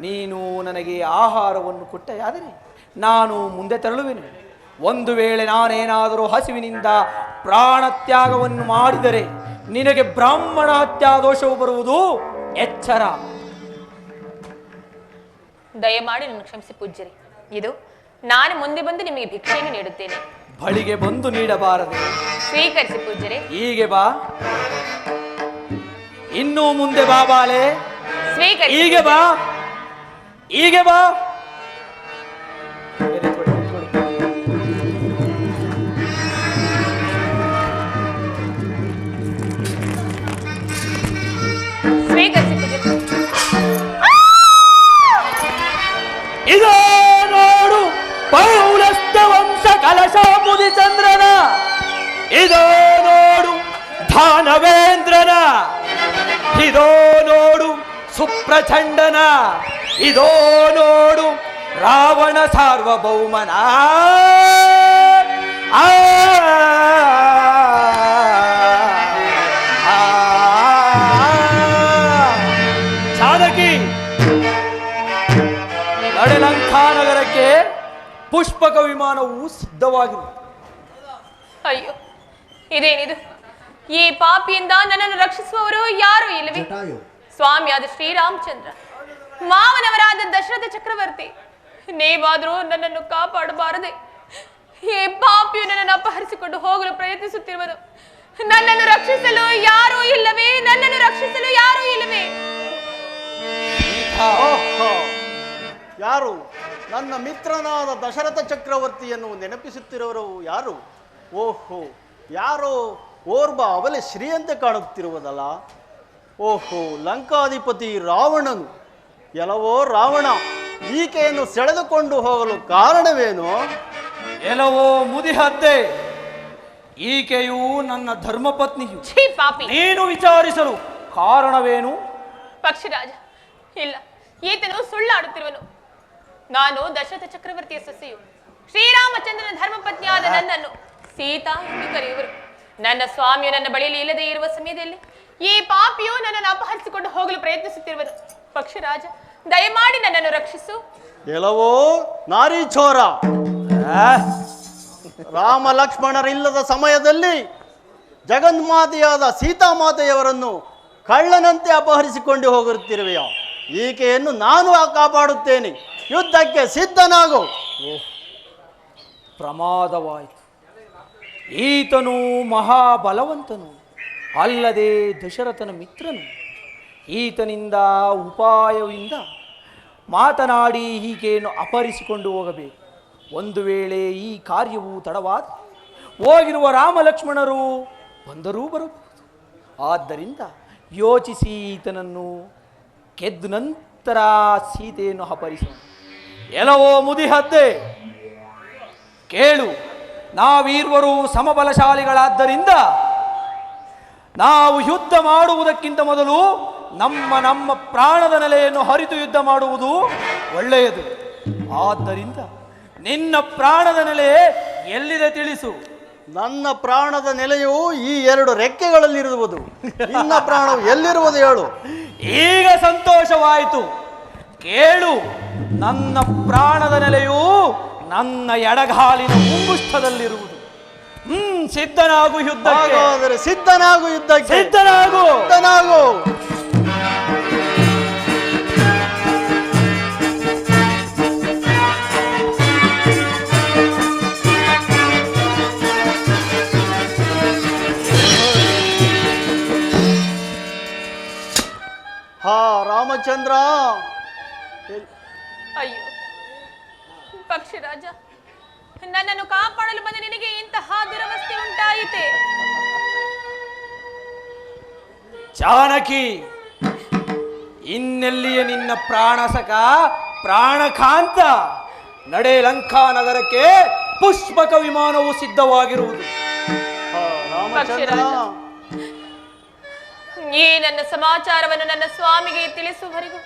ನೀನು ನನಗೆ ಆಹಾರವನ್ನು ಕೊಟ್ಟೆಯಾದರೆ ನಾನು ಮುಂದೆ ತೆರಳುವೆನು. ಒಂದು ವೇಳೆ ನಾನೇನಾದರೂ ಹಸಿವಿನಿಂದ ಪ್ರಾಣತ್ಯಾಗವನ್ನು ಮಾಡಿದರೆ ನಿನಗೆ ಬ್ರಾಹ್ಮಣ ಹತ್ಯಾ ದೋಷವು ಬರುವುದು. ಎಚ್ಚರ. ದಯಮಾಡಿ ನನ್ನ ಕ್ಷಮಿಸಿ ಪೂಜ್ಯರೇ. ಇದು ನಾನು ಮುಂದೆ ಬಂದು ನಿಮಗೆ ಭಿಕ್ಷೆಯನ್ನು ನೀಡುತ್ತೇನೆ. ಬಳಿಗೆ ಬಂದು ನೀಡಬಾರದೆ. ಸ್ವೀಕರಿಸಿ ಪೂಜ್ಯರೇ. ಹೀಗೆ ಬಾ, ಇನ್ನೂ ಮುಂದೆ ಬಾ ಬಾಲೆ. ಸ್ವೀಕರಿಸಿ. ಹೀಗೆ ಬಾ, ಹೀಗೆ ಬಾ. ಸ್ವೀಕರಿಸಿ ಪೂಜ್ಯರೇ. ಇದೋ ನೋಡು ಪೌಲಸ್ತ ವಂಶ ಕಲಶ ಮುದಿಚಂದ್ರನ. ಇದೋ ನೋಡು ದಾನವೇಂದ್ರನ. ಇದೋ ನೋಡು ಸುಪ್ರಚಂಡನ. ಇದೋ ನೋಡು ರಾವಣ ಸಾರ್ವಭೌಮನ. ಚಾಣಕಿ, ಲಂಕಾನಗರಕ್ಕೆ ಪುಷ್ಪಕ ವಿಮಾನವು ಸಿದ್ಧವಾಗಿದೆ. ಅಯ್ಯೋ, ಇದೇನಿದು? ಈ ಪಾಪಿಯಿಂದ ನನ್ನನ್ನು ರಕ್ಷಿಸುವವರು ಯಾರು ಇಲ್ಲವೇ? ಸ್ವಾಮಿಯಾದ ಶ್ರೀರಾಮಚಂದ್ರ, ಮಾವನವರಾದ ದಶರಥ ಚಕ್ರವರ್ತಿ, ನೀವಾದರೂ ನನ್ನನ್ನು ಕಾಪಾಡಬಾರದೆ? ಈ ಪಾಪಿಯು ನನ್ನನ್ನು ಅಪಹರಿಸಿಕೊಂಡು ಹೋಗಲು ಪ್ರಯತ್ನಿಸುತ್ತಿರುವುದು. ನನ್ನನ್ನು ರಕ್ಷಿಸಲು ಯಾರೂ ಇಲ್ಲವೇ? ನನ್ನನ್ನು ರಕ್ಷಿಸಲು ಯಾರೂ ಇಲ್ಲವೇ? ಯಾರು? ನನ್ನ ಮಿತ್ರನಾದ ದಶರಥ ಚಕ್ರವರ್ತಿಯನ್ನು ನೆನಪಿಸುತ್ತಿರುವರು ಯಾರು? ಓಹೋ, ಯಾರೋ ಓರ್ವ ಅವಲೆ ಶ್ರೀಯಂತೆ ಕಾಣುತ್ತಿರುವುದಲ್ಲ. ಓಹೋ, ಲಂಕಾಧಿಪತಿ ರಾವಣನು. ಎಲ್ಲವೋ ರಾವಣ, ಈಕೆಯನ್ನು ಸೆಳೆದುಕೊಂಡು ಹೋಗಲು ಕಾರಣವೇನು? ಎಲ್ಲವೋ ಮುದಿಹದ್ದೆ, ಈಕೆಯು ನನ್ನ ಧರ್ಮಪತ್ನಿಯು. ಪಾಪಿ, ನೀನು ವಿಚಾರಿಸಲು ಕಾರಣವೇನು? ಪಕ್ಷಿರಾಜ, ಇಲ್ಲ, ಈತನು ಸುಳ್ಳಾಡುತ್ತಿರುವನು. ನಾನು ದಶರಥ ಚಕ್ರವರ್ತಿಯ ಸೊಸೆಯು. ಶ್ರೀರಾಮಚಂದ್ರನ ಧರ್ಮಪತ್ನಿಯಾದ ನನ್ನನ್ನು ಸೀತಾ ಎಂದು ಕರೆಯುವರು. ನನ್ನ ಸ್ವಾಮಿಯು ನನ್ನ ಬಳಿಯಲ್ಲಿ ಇಲ್ಲದೆ ಇರುವ ಸಮಯದಲ್ಲಿ ಈ ಪಾಪಿಯು ನನ್ನನ್ನು ಅಪಹರಿಸಿಕೊಂಡು ಹೋಗಲು ಪ್ರಯತ್ನಿಸುತ್ತಿರುವನು. ಪಕ್ಷಿರಾಜ, ದಯಮಾಡಿ ನನ್ನನ್ನು ರಕ್ಷಿಸು. ಎಲ್ಲವೋ ನಾರೀಚೋರ, ರಾಮ ಲಕ್ಷ್ಮಣರಿಲ್ಲದ ಸಮಯದಲ್ಲಿ ಜಗನ್ಮಾತೆಯಾದ ಸೀತಾಮಾತೆಯವರನ್ನು ಕಳ್ಳನಂತೆ ಅಪಹರಿಸಿಕೊಂಡು ಹೋಗುತ್ತಿರುವೆಯ. ಈಕೆಯನ್ನು ನಾನು ಕಾಪಾಡುತ್ತೇನೆ. ಯುದ್ಧಕ್ಕೆ ಸಿದ್ಧನಾಗು. ಪ್ರಮಾದವಾಯಿತು. ಈತನು ಮಹಾಬಲವಂತನು, ಅಲ್ಲದೆ ದಶರಥನ ಮಿತ್ರನು. ಈತನಿಂದ ಉಪಾಯದಿಂದ ಮಾತನಾಡಿ ಈಕೆಯನ್ನು ಅಪಹರಿಸಿಕೊಂಡು ಹೋಗಬೇಕು. ಒಂದು ವೇಳೆ ಈ ಕಾರ್ಯವು ತಡವಾದ ಹೋಗಿರುವ ರಾಮ ಲಕ್ಷ್ಮಣರು ಬಂದರೂ ಬರಬಹುದು. ಆದ್ದರಿಂದ ಯೋಚಿಸಿ ಈತನನ್ನು ಗೆದ್ದ ನಂತರ ಸೀತೆಯನ್ನು ಅಪಹರಿಸೋಣ. ಎಲ್ಲವೋ ಮುದಿಹದ್ದೆ, ಕೇಳು. ನಾವೀರ್ವರು ಸಮಬಲಶಾಲಿಗಳಾದ್ದರಿಂದ ನಾವು ಯುದ್ಧ ಮಾಡುವುದಕ್ಕಿಂತ ಮೊದಲು ನಮ್ಮ ಪ್ರಾಣದ ನೆಲೆಯನ್ನು ಹರಿತು ಯುದ್ಧ ಮಾಡುವುದು ಒಳ್ಳೆಯದು. ಆದ್ದರಿಂದ ನಿನ್ನ ಪ್ರಾಣದ ನೆಲೆ ಎಲ್ಲಿದೆ ತಿಳಿಸು. ನನ್ನ ಪ್ರಾಣದ ನೆಲೆಯು ಈ 2 ರೆಕ್ಕೆಗಳಲ್ಲಿರುವುದು. ನಿನ್ನ ಪ್ರಾಣವು ಎಲ್ಲಿರುವುದು ಹೇಳು. ಈಗ ಸಂತೋಷವಾಯಿತು. ಕೇಳು, ನನ್ನ ಪ್ರಾಣದ ನೆಲೆಯು ನನ್ನ ಎಡಗಾಲಿನ ಮುಂಗುಷ್ಟದಲ್ಲಿರುವುದು. ಸಿದ್ಧನಾಗು ಯುದ್ಧಕ್ಕೆ. ಹಾಗಾದರೆ ಸಿದ್ಧನಾಗು ಯುದ್ಧಕ್ಕೆ. ಸಿದ್ಧನಾಗು. ಹಾ ರಾಮಚಂದ್ರ. ಅಯ್ಯೋ ಪಕ್ಷಿರಾಜ, ನನ್ನನ್ನು ಕಾಪಾಡಲು ಬಂದ ನಿನಗೆ ಇಂತಹ ದುರವಸ್ಥೆ ಉಂಟಾಯಿತೆ. ಜಾನಕಿ, ಇನ್ನೆಲ್ಲಿಯೇ ನಿನ್ನ ಪ್ರಾಣಸಕ ಪ್ರಾಣಕಾಂತ? ನಡೆ ಲಂಕಾ ನಗರಕ್ಕೆ ಪುಷ್ಪಕ ವಿಮಾನವು ಸಿದ್ಧವಾಗಿರುವುದು. ಪಕ್ಷಿರಾಜ, ಈ ನನ್ನ ಸಮಾಚಾರವನ್ನು ನನ್ನ ಸ್ವಾಮಿಗೆ ತಿಳಿಸುವವರೆಗೂ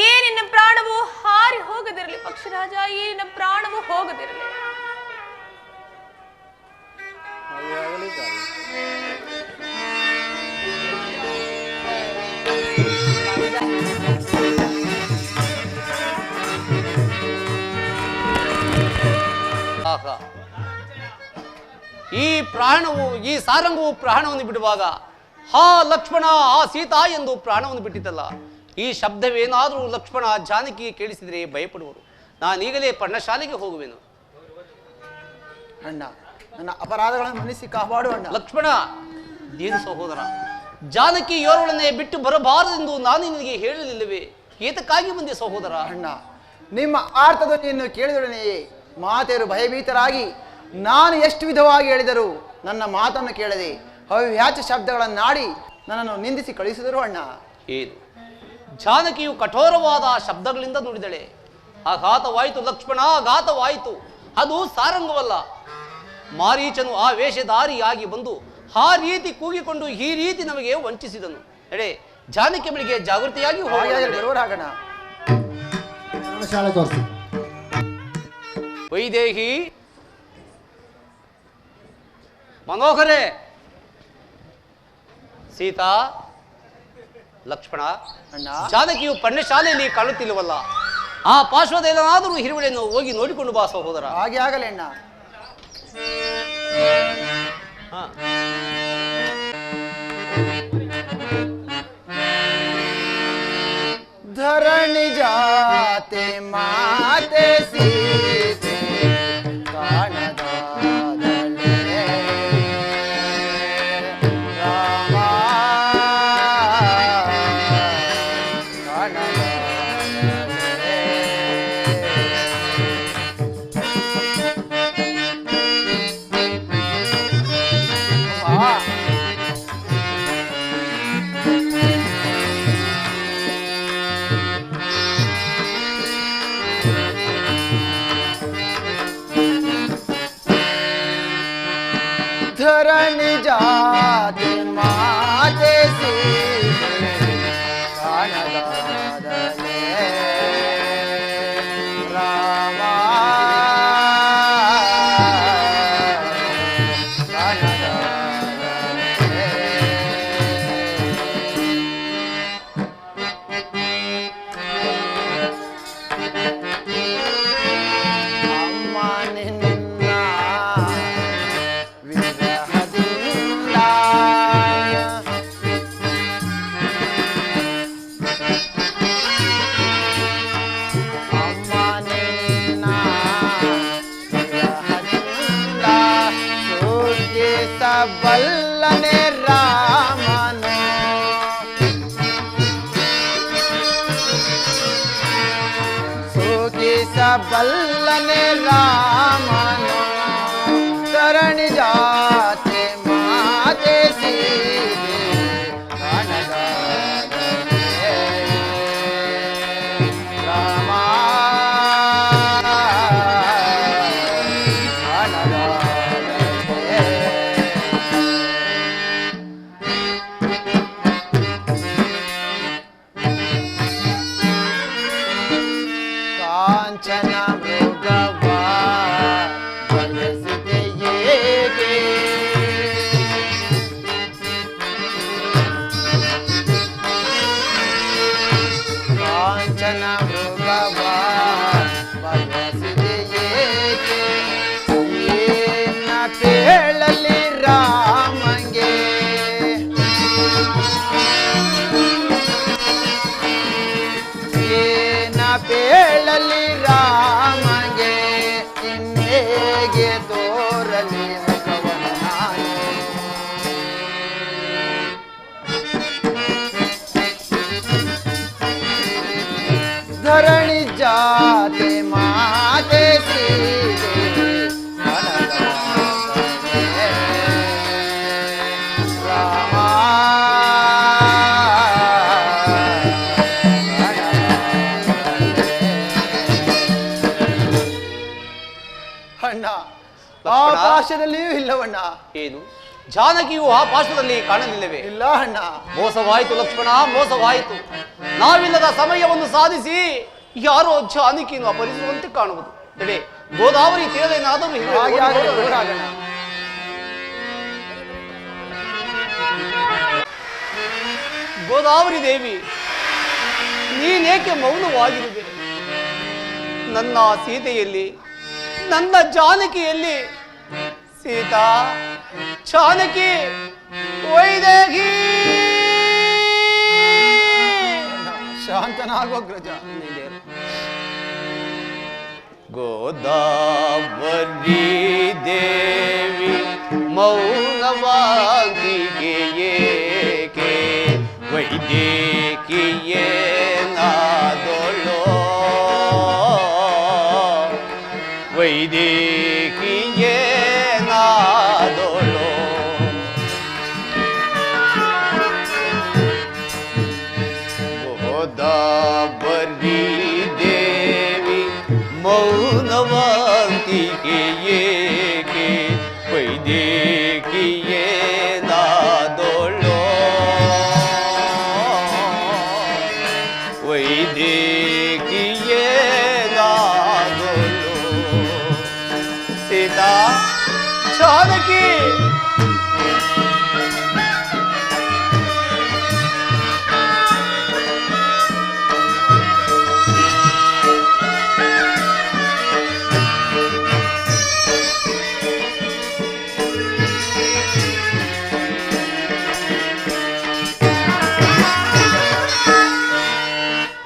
ಈ ನಿನ್ನ ಪ್ರಾಣವು ಹಾರಿ ಹೋಗದಿರಲಿ. ಪಕ್ಷಿರಾಜ, ಈ ನಿನ್ನ ಪ್ರಾಣವು ಹೋಗದಿರಲಿ. ಈ ಪ್ರಾಣವು, ಈ ಸಾರಂಗವು ಪ್ರಾಣವನ್ನು ಬಿಡುವಾಗ ಹಾ ಲಕ್ಷ್ಮಣ, ಆ ಸೀತಾ ಎಂದು ಪ್ರಾಣವನ್ನು ಬಿಟ್ಟಿದ್ದಲ್ಲ. ಈ ಶಬ್ದವೇನಾದರೂ ಲಕ್ಷ್ಮಣ ಜಾನಕಿಗೆ ಕೇಳಿಸಿದರೆ ಭಯಪಡುವರು. ನಾನೀಗಲೇ ಪರ್ಣಶಾಲೆಗೆ ಹೋಗುವೆನು. ಅಣ್ಣ, ನನ್ನ ಅಪರಾಧಗಳನ್ನು ಮನ್ನಿಸಿ ಕಾಪಾಡು ಅಣ್ಣ. ಲಕ್ಷ್ಮಣ, ಏನು ಸಹೋದರ, ಜಾನಕಿ ಯೋರೊಡನೆ ಬಿಟ್ಟು ಬರಬಾರದೆಂದು ನಾನು ನಿನಗೆ ಹೇಳಲಿಲ್ಲವೇ? ಏತಕ್ಕಾಗಿ ಬಂದೆ ಸಹೋದರ? ಅಣ್ಣ, ನಿಮ್ಮ ಆರ್ತಧ್ವನಿಯನ್ನು ಕೇಳಿದೊಡನೆಯೇ ಮಾತೆಯರು ಭಯಭೀತರಾಗಿ ನಾನು ಎಷ್ಟು ವಿಧವಾಗಿ ಹೇಳಿದರು ನನ್ನ ಮಾತನ್ನು ಕೇಳದೆ ಅವ್ಯಾಚ ಶಬ್ದಗಳನ್ನಾಡಿ ನನ್ನನ್ನು ನಿಂದಿಸಿ ಕಳಿಸಿದರು ಅಣ್ಣ. ಏನು, ಜಾನಕಿಯು ಕಠೋರವಾದ ಶಬ್ದಗಳಿಂದ ನುಡಿದಳೆ. ಆಘಾತವಾಯಿತು ಲಕ್ಷ್ಮಣ, ಆಘಾತವಾಯಿತು. ಅದು ಸಾರಂಗವಲ್ಲ. ಮಾರೀಚನು ಆ ವೇಷಧಾರಿಯಾಗಿ ಬಂದು ಆ ರೀತಿ ಕೂಗಿಕೊಂಡು ಈ ರೀತಿ ನಮಗೆ ವಂಚಿಸಿದನು. ನಡೆ, ಜಾನಕಿ ಬಳಿಗೆ ಜಾಗೃತಿಯಾಗಿ ಹೋಗೋಣ. ವೈದೇಹಿ, ಮನೋಹರೇ, ಸೀತಾ, ಲಕ್ಷ್ಮಣ, ಜಾನಕಿಯು ಪರ್ಣಶಾಲೆಯಲ್ಲಿ ಕಾಣುತ್ತಿಲ್ಲವಲ್ಲ? ಆ ಪಾರ್ಶ್ವದೇನಾದರೂ ಹಿರುವಳಿಯನ್ನು ಹೋಗಿ ನೋಡಿಕೊಂಡು ಬಾ ಸಹೋದರ. ಹಾಗೆ ಆಗಲೇ ಅಣ್ಣ. ಧರಣಿ ಜಾತೆ ಮಾತೆ ಸೀತೆ ಕಾಣದ धरणी जाते माते सीते कानदादले रामा ಬಲ್ಲನೆ ರಾಮನು ಸುಖಿಸ ಬಲ್ಲನೆ ರಾಮನು ತರಣಿ ಜಾತೆ ಮಾತೆ ಸೀತೆ ಕಾಣದಾದಲೆ ರಾಮ ಕಾಂಚನ ಮೃಗವ ಕಂಸನ ಮೃಗವ ಬಯಸಿದೆಯೇಕೆ ಏನ ಪೇಳಲಿ ರಾಮಂಗೆ ಏನ ಪೇಳಲಿ ರಾಮಗೆ ಇನ್ನೇಗೆ ತೋರಲಿ ಮುಖವನ ನಾನೇ ಧರಣಿ ಜಾತೆ ಮಾತೆ ಸೀತೆ ರಾಮ ಅಣ್ಣ ಆಕಾಶದಲ್ಲಿಯೂ ಇಲ್ಲವಣ್ಣ. ಏನು ಜಾನಕಿಯು ಆ ಪಾರ್ಶ್ವದಲ್ಲಿ ಕಾಣಲಿಲ್ಲವೇ? ಇಲ್ಲ ಅಣ್ಣ. ಮೋಸವಾಯಿತು ಲಕ್ಷ್ಮಣ, ಮೋಸವಾಯಿತು. ನಾವಿಲ್ಲದ ಸಮಯವನ್ನು ಸಾಧಿಸಿ ಯಾರೋ ಜಾನಕಿಯನ್ನು ಅಪಹರಿಸುವಂತೆ ಕಾಣುವುದು. ತಡೆ, ಗೋದಾವರಿ ತೀರದೇನಾದರೂ ಗೋದಾವರಿ ದೇವಿ, ನೀನೇಕೆ ಮೌನವಾಗಿರುವೆ? ನನ್ನ ಸೀತೆಯಲ್ಲಿ, ನನ್ನ ಜಾನಕಿಯಲ್ಲಿ, ಸೀತಾ, ಜಾನಕಿ, ವೈದೇಹಿ. ಶಾಂತನಾಗೋಗ್ರಜ. ಗೋದಾವರಿ ದೇವಿ ಮೌನವಾಗಿಗೆ ಏಕೆ ವೈದೇಹಿಯೇನಾದೊಳೋ ವೈದೇಹಿಯೇನಾದೊಳೋ ಗೋದಾವರಿ ದೇವಿ ಮೌನವಂತಿಕೆ ಏಕೆ ವೈದೇಹಿಯೇನಾದೊಳೋ ವೈದೇಹಿಯೇನಾದೊಳೋ ಸೀತಾ, ಜಾನಕಿ.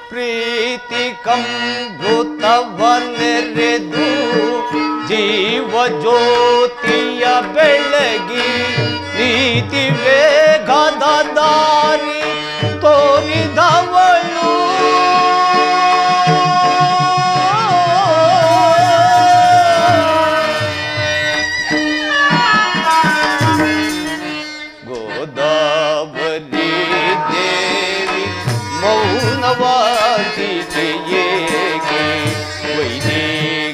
ಪ್ರೀತಿ ಕಂಭೃತವನೆರೆದು ಜೀವ ಜ್ಯೋತಿಯ ಬೆಳಗಿ ನೀತಿ ವೇಗದ ದಾರಿ ತೋರಿದವಳು ಗೋದಾವರಿ ದೇವಿ ಮೌನವಾದಿಕೆ ಏಕೆ ವೈದೇಹಿಯೇನಾದೊಳೋ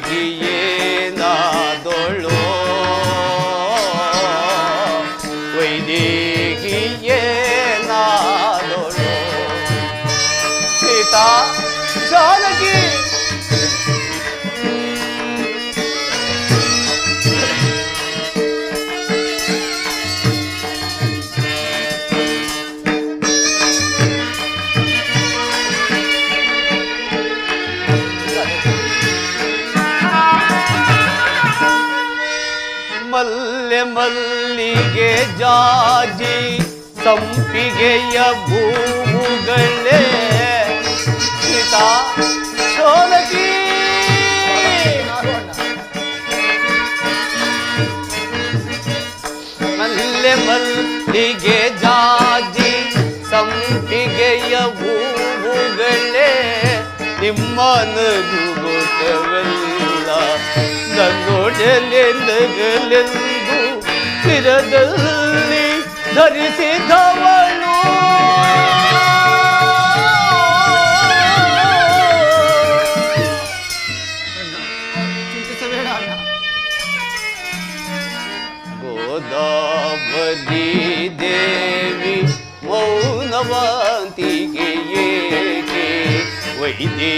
ವೈದೇಹಿಯೇನಾದೊಳೋ ಸೀತಾ, ಜಾನಕಿ. ಮಲ್ಲೆ ಮಲ್ಲಿಗೆ ಜಾಜಿ ಸಂಪಿಗೆಯ ಭೂಗಳೇ ಸೀತಾ, ಜಾನಕಿ. ಮಲ್ಲೆ ಮಲ್ಲಿಗೆ ಜಾಜಿ ಸಂಪಿಗೆಯ ಭೂಗಳೇ ನಿಮ್ಮ ನಗುತ್ತವೆಲ್ಲ ನನ್ನೊಡಲೆಂದಗಲೆಂದು ಶಿರದಲ್ಲಿ ಧರಿಸಿದವಳು ಚಿಂತಿಸಬೇಡ ಅಣ್ಣ. ಗೋದಾವರಿ ದೇವಿ ಮೌನವಂತಿಕೆ ಏಕೆ ವೈದೇಹಿಯೇನಾದೊಳೋ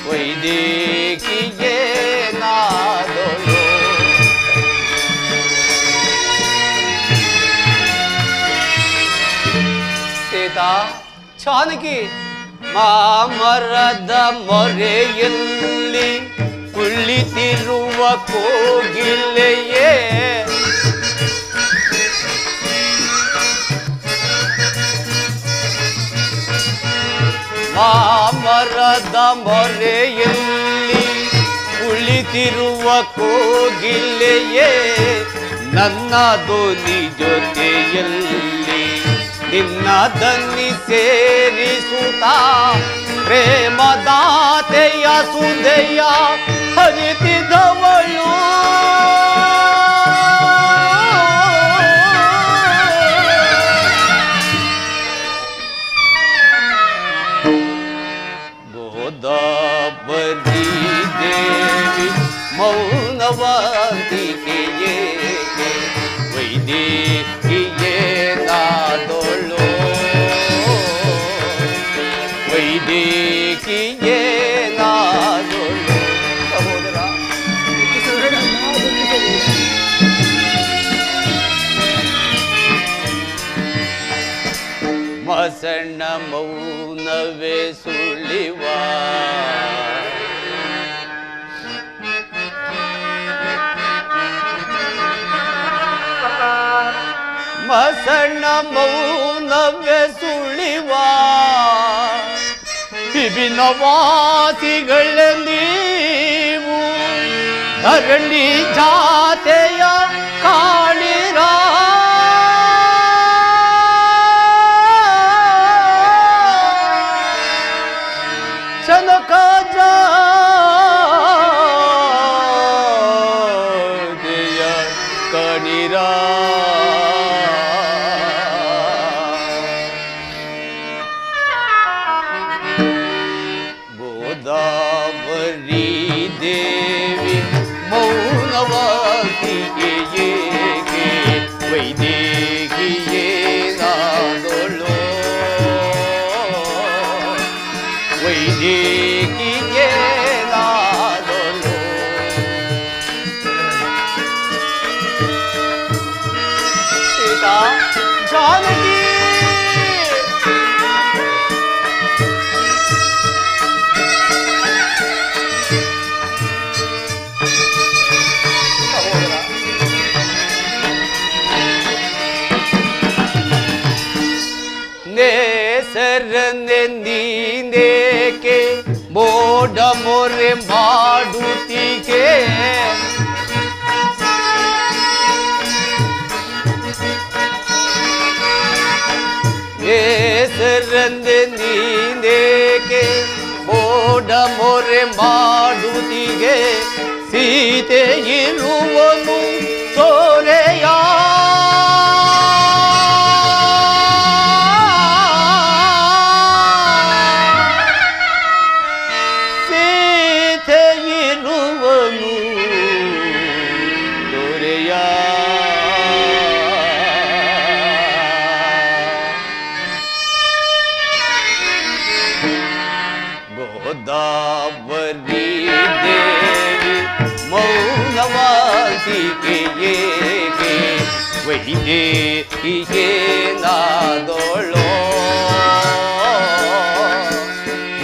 ವೈದೇಹಿಯೇನಾದೊಳೋ ಸೀತಾ ಜಾನಕಿ ಮಾಮರದ ಮೊರೆಯಲ್ಲಿ ಕುಳಿತಿರುವ ಕೋಗಿಲೆಯೇ ಮಾಮರದ ಮೊರೆಯಲ್ಲಿ ಕುಳಿತಿರುವ ಕೋಗಿಲೆಯೇ ನನ್ನ ಧ್ವನಿ ಜೊತೆಯಲ್ಲಿ ನಿನ್ನ ದನಿ ಸೇರಿಸುತ್ತಾ ಪ್ರೇಮದಾತೆಯ ಸುದೆಯ ಹರಿತಿದ್ದವಳು ಗೋದಾವರಿ ದೇವಿ ಮೌನವಂತಿಕೆಯೇ ವೈದೇಹಿಯೇ ನಾದೊಳು ವೈದೇಹಿಯೇ ನಾದೊಳು ಸಹೋದರ ಮಸಣ್ಣ ಮೌನವೇ ಸುಳಿವ ಮಸಣ್ಣ ಮೌನವೇ ಸುಳಿವ ವಿಭಿನ್ನ ವಾಸಿಗಳ ನೀವು ಧರಣಿ ಜಾತೆಯ ಕಾಣಿರ ಚನಕ ಜಾತೆಯ ಕಣಿರ ಗೋದಾವರಿ ದೇವಿ ಮೌನವಾಗಿಯೇ ವೈದೇಹಿಯೇ ನಾದೊಳು ವೈದೇಹಿಯೇ ನಾದೊಳು ಸೀತಾ ಜಾನಕಿ ನೇಸರನೆ ನೀನೇಕೆ ಮೋಡ ಮೊರೆ ಮಾಡುತ್ತೀಗೆ ನೇಸರನೆ ನೀನೇಕೆ ಮೋಡ ಮೊರೆ ಮಾಡುತ್ತೀಗೆ ಸೀತೆ ಇರುವನು ತೋರೆಯ ಗೋದಾವರಿ ದೇವಿ ಮೌನವಾಗಿಯೇ ವೈದೇಹಿಯೇ ನಾದೊಳು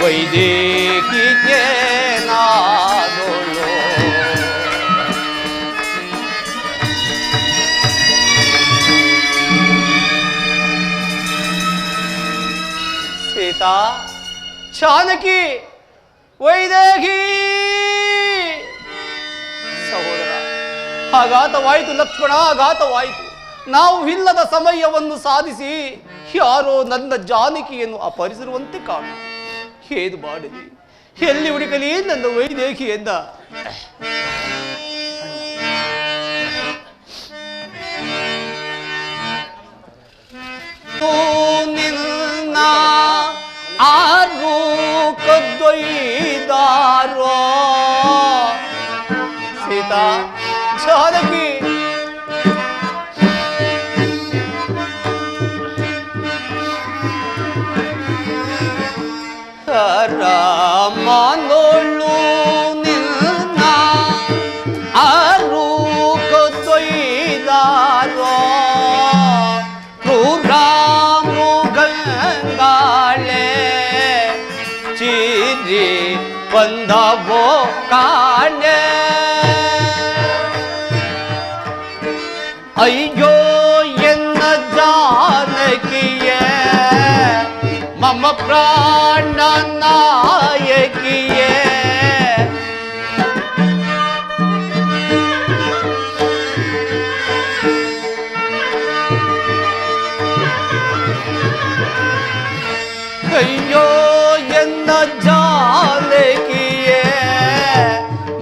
ವೈದೇಹಿಯೇ ನಾದೊಳು ಸೀತಾ ಜಾನಕಿ ವೈದೇಹಿ ಸಹೋದರ ಆಘಾತವಾಯಿತು ಲಕ್ಷ್ಮಣ ಆಘಾತವಾಯಿತು ನಾವು ಇಲ್ಲದ ಸಮಯವನ್ನು ಸಾಧಿಸಿ ಯಾರೋ ನನ್ನ ಜಾನಕಿಯನ್ನು ಅಪಹರಿಸಿರುವಂತೆ ಕಾಣು ಹೇದು ಮಾಡಲಿ ಎಲ್ಲಿ ಹುಡುಕಲಿ ನನ್ನ ವೈದೇಹಿ ಎಂದ ನಿನ್ನ ಆರು ಕದ್ದೊಯ್ದಾರೋ ಸೀತಾ ಜಾನಕಿ ರಾಮನೊಳು ನಿನ್ನ ಆರು ಕದ್ದೊಯ್ದಾರೋ ಕ್ರೂರ ಮೃಗನ ಬಂದವೋ ಕಾಣೆ ಅಯ್ಯೋ ಎನ್ನ ಜಾನಕಿಯೇ ಮಮ ಪ್ರಾಣ ನಾಯಕಿಯೇ ಅಯ್ಯೋ ಎನ್ನ ಜಾನಕಿಯೇ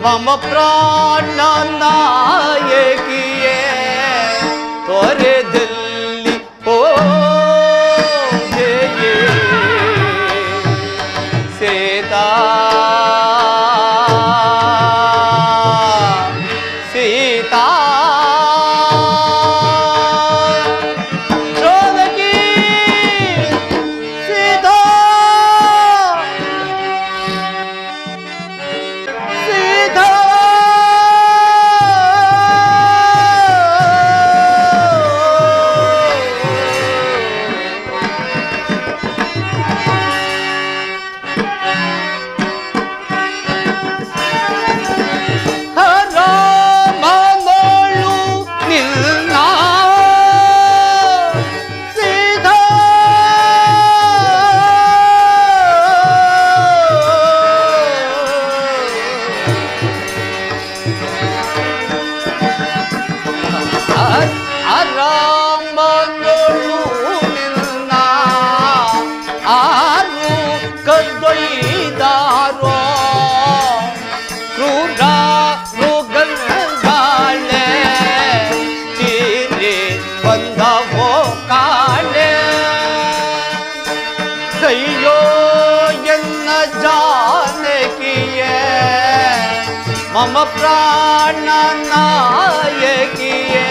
ಮಮ ಪ್ರಾಣ ನಾಯಕಿಯೇ ತೊರೆದಲ್ಲಿ ಓ ಸೀತಾ ಸೀತಾ ಜಾನಕಿ ಸೀತಾ ಸೀತಾ ರಾಮನೋಳು ನಿನ್ನ ಸೀತಾ ರಾಮನೋಳು ನಿನ್ನ ಆರು ಕದ್ದೊಯ್ದಾರೋ ಕ್ರೂರ ಮೃಗಂಗಾಳೆ ಚೀರಿ ಬಂದವೋ ಕಾಣೆ ಅಯ್ಯೋ ಎನ್ನ ಜಾನಕಿಯೇ ಮಮ ಪ್ರಾಣ ನಾಯಕಿಯೇ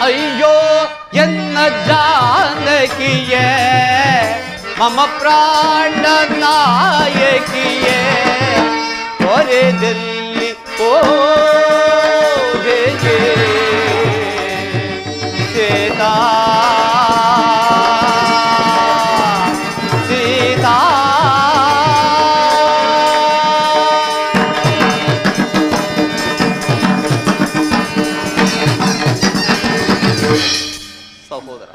ಅಯ್ಯೋ ಎನ್ನ ಜಾನಕಿಯೇ ಮಮ ಪ್ರಾಣ ನಾಯಕಿಯೇ ತೊರೆದಲ್ಲಿ ಓ ಸೀತಾ ಸೀತಾ ಸಹೋದರ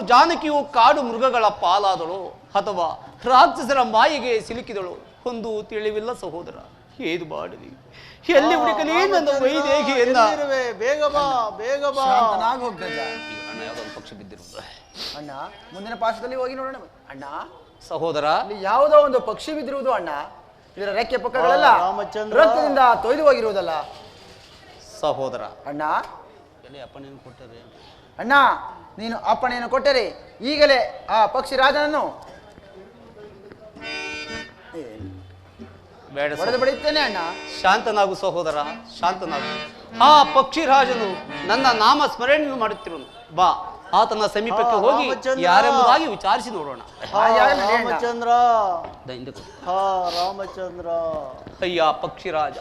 ಜಾನಕಿಯು ಕಾಡು ಮೃಗಗಳ ಪಾಲಾದಳು ಅಥವಾ ರಾಕ್ಷಸರ ಮಾಯೆಗೆ ಸಿಲುಕಿದಳು ಒಂದು ತಿಳಿವಿಲ್ಲ ಸಹೋದರ. ಏದು ಮಾಡಲಿ, ಎಲ್ಲಿ ಹುಡುಕಲಿ ನನ್ನ ವೈದೇಹಿಯನ್ನ? ಬೇಗ ಬಾ, ಬೇಗ ಬಾ. ಅಣ್ಣ ಯಾವುದೊಂದು ಪಕ್ಷಿ ಬಿದ್ದಿರುವುದು. ಅಣ್ಣ ಮುಂದಿನ ಪಾಶದಲ್ಲಿ ಹೋಗಿ ನೋಡೋಣ. ಅಣ್ಣ ಸಹೋದರ, ಇಲ್ಲಿ ಯಾವುದೋ ಒಂದು ಪಕ್ಷಿ ಬಿದ್ದಿರುವುದು ಅಣ್ಣ. ಇದರ ರೆಕ್ಕೆ ಪಕ್ಕಗಳೆಲ್ಲ ರಕ್ತದಿಂದ ತೊಯ್ದು ಹೋಗಿರುವುದಲ್ಲ ಸಹೋದರ. ಅಣ್ಣ ಅಪ್ಪಣೆಯನ್ನು ಕೊಟ್ಟರೆ ಅಣ್ಣ, ನೀನು ಅಪ್ಪಣೆಯನ್ನು ಕೊಟ್ಟರೆ ಈಗಲೇ ಆ ಪಕ್ಷಿ ರಾಜನನ್ನು ಹೊಡೆದು ಬಡಿಯುತ್ತೇನೆ ಅಣ್ಣ. ಶಾಂತನಾಗು ಸಹೋದರ, ಶಾಂತನಾಗು. ಆ ಪಕ್ಷಿ ರಾಜನು ನನ್ನ ನಾಮ ಸ್ಮರಣೆಯನ್ನು ಮಾಡುತ್ತಿರುವನು. ಬಾ, ಆತನ ಸಮೀಪಕ್ಕೆ ಹೋಗಿ ಯಾರೆಂಬುದಾಗಿ ವಿಚಾರಿಸಿ ನೋಡೋಣ. ರಾಮಚಂದ್ರ, ರಾಮಚಂದ್ರ. ಅಯ್ಯ ಪಕ್ಷಿರಾಜ,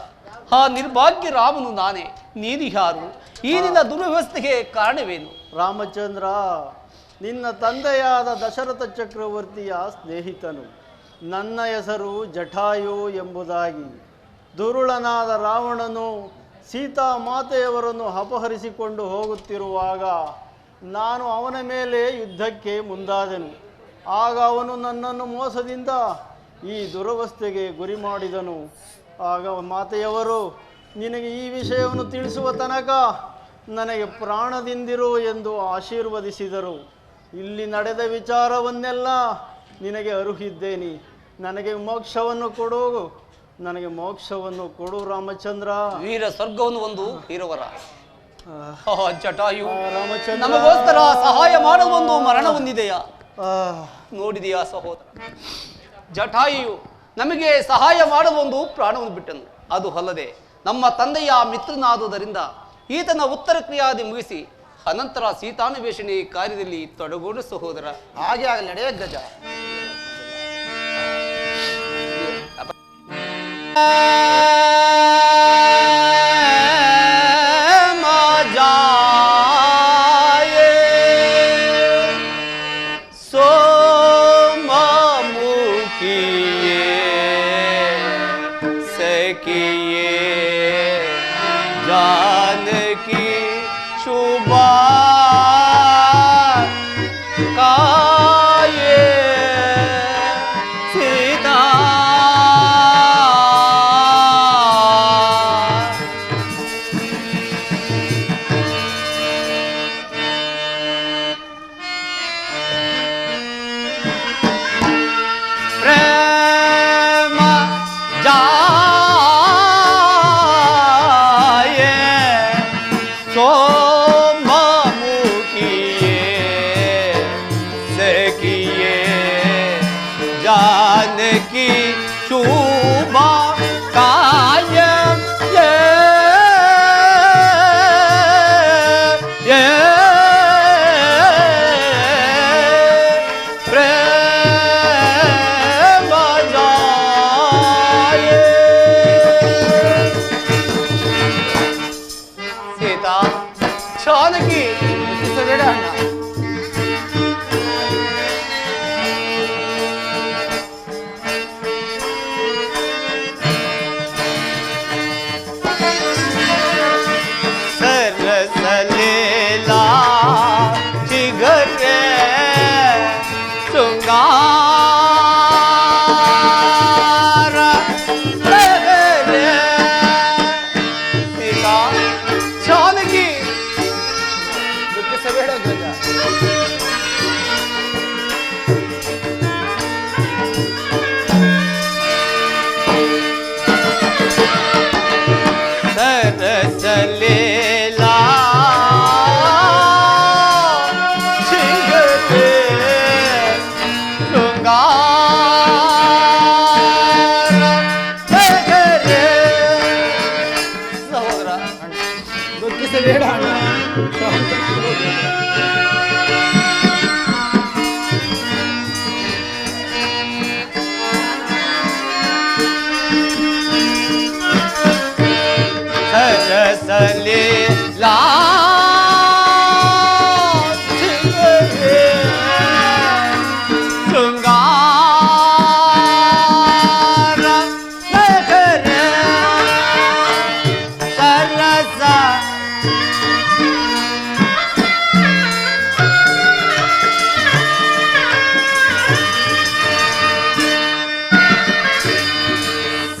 ಆ ನಿರ್ಭಾಗ್ಯ ರಾಮನು ನಾನೇ. ನೀನು ಯಾರು? ಈ ನಿನ್ನ ದುರ್ವ್ಯವಸ್ಥೆಗೆ ಕಾರಣವೇನು? ರಾಮಚಂದ್ರ, ನಿನ್ನ ತಂದೆಯಾದ ದಶರಥ ಚಕ್ರವರ್ತಿಯ ಸ್ನೇಹಿತನು. ನನ್ನ ಹೆಸರು ಜಟಾಯು ಎಂಬುದಾಗಿ. ದುರುಳನಾದ ರಾವಣನು ಸೀತಾ ಮಾತೆಯವರನ್ನು ಅಪಹರಿಸಿಕೊಂಡು ಹೋಗುತ್ತಿರುವಾಗ ನಾನು ಅವನ ಮೇಲೆ ಯುದ್ಧಕ್ಕೆ ಮುಂದಾದೆನು. ಆಗ ಅವನು ನನ್ನನ್ನು ಮೋಸದಿಂದ ಈ ದುರವಸ್ಥೆಗೆ ಗುರಿ ಮಾಡಿದನು. ಆಗ ಮಾತೆಯವರು ನಿನಗೆ ಈ ವಿಷಯವನ್ನು ತಿಳಿಸುವ ತನಕ ನನಗೆ ಪ್ರಾಣದಿಂದಿರು ಎಂದು ಆಶೀರ್ವದಿಸಿದರು. ಇಲ್ಲಿ ನಡೆದ ವಿಚಾರವನ್ನೆಲ್ಲ ನಿನಗೆ ಅರುಹಿದ್ದೇನೆ. ನನಗೆ ಮೋಕ್ಷವನ್ನು ಕೊಡು, ನನಗೆ ಮೋಕ್ಷವನ್ನು ಕೊಡು ರಾಮಚಂದ್ರ. ವೀರ ಸ್ವರ್ಗವನ್ನು ಒಂದು ಇರುವರ ಜಟಾಯು ರಾಮಚಂದ್ರ, ನಮಗೋಸ್ಕರ ಸಹಾಯ ಮಾಡಲು ಒಂದು ಮರಣ ಹೊಂದಿದೆಯಾ? ನೋಡಿದೆಯಾ ಸಹೋದರ? ಜಟಾಯು ನಮಗೆ ಸಹಾಯ ಮಾಡಲು ಒಂದು ಪ್ರಾಣವನ್ನು ಬಿಟ್ಟನು. ಅದು ಅಲ್ಲದೆ ನಮ್ಮ ತಂದೆಯ ಮಿತ್ರನಾದುದರಿಂದ ಈತನ ಉತ್ತರ ಕ್ರಿಯಾದಿ ಮುಗಿಸಿ ಅನಂತರ ಸೀತಾನ್ವೇಷಣೆ ಕಾರ್ಯದಲ್ಲಿ ತೊಡಗೋಣ ಸಹೋದರ. ಹಾಗೆ ಆಗಲಿ, ನಡೆಯ ಗಜ. जानकिये जानकी शुभा काज प्रेम जाए। सीता जानकी सरसलेला चिगरे शृंगार रे सीता जानकी ದುಃಖಿಸಬೇಡ ಅಗ್ರಜ. सरसलेला चिगरे शृंगार रे ಸಹೋದರ ದುಃಖಿಸಬೇಡ ಅಣ್ಣ. सरसलेला चिगरे शृंगार रे सरस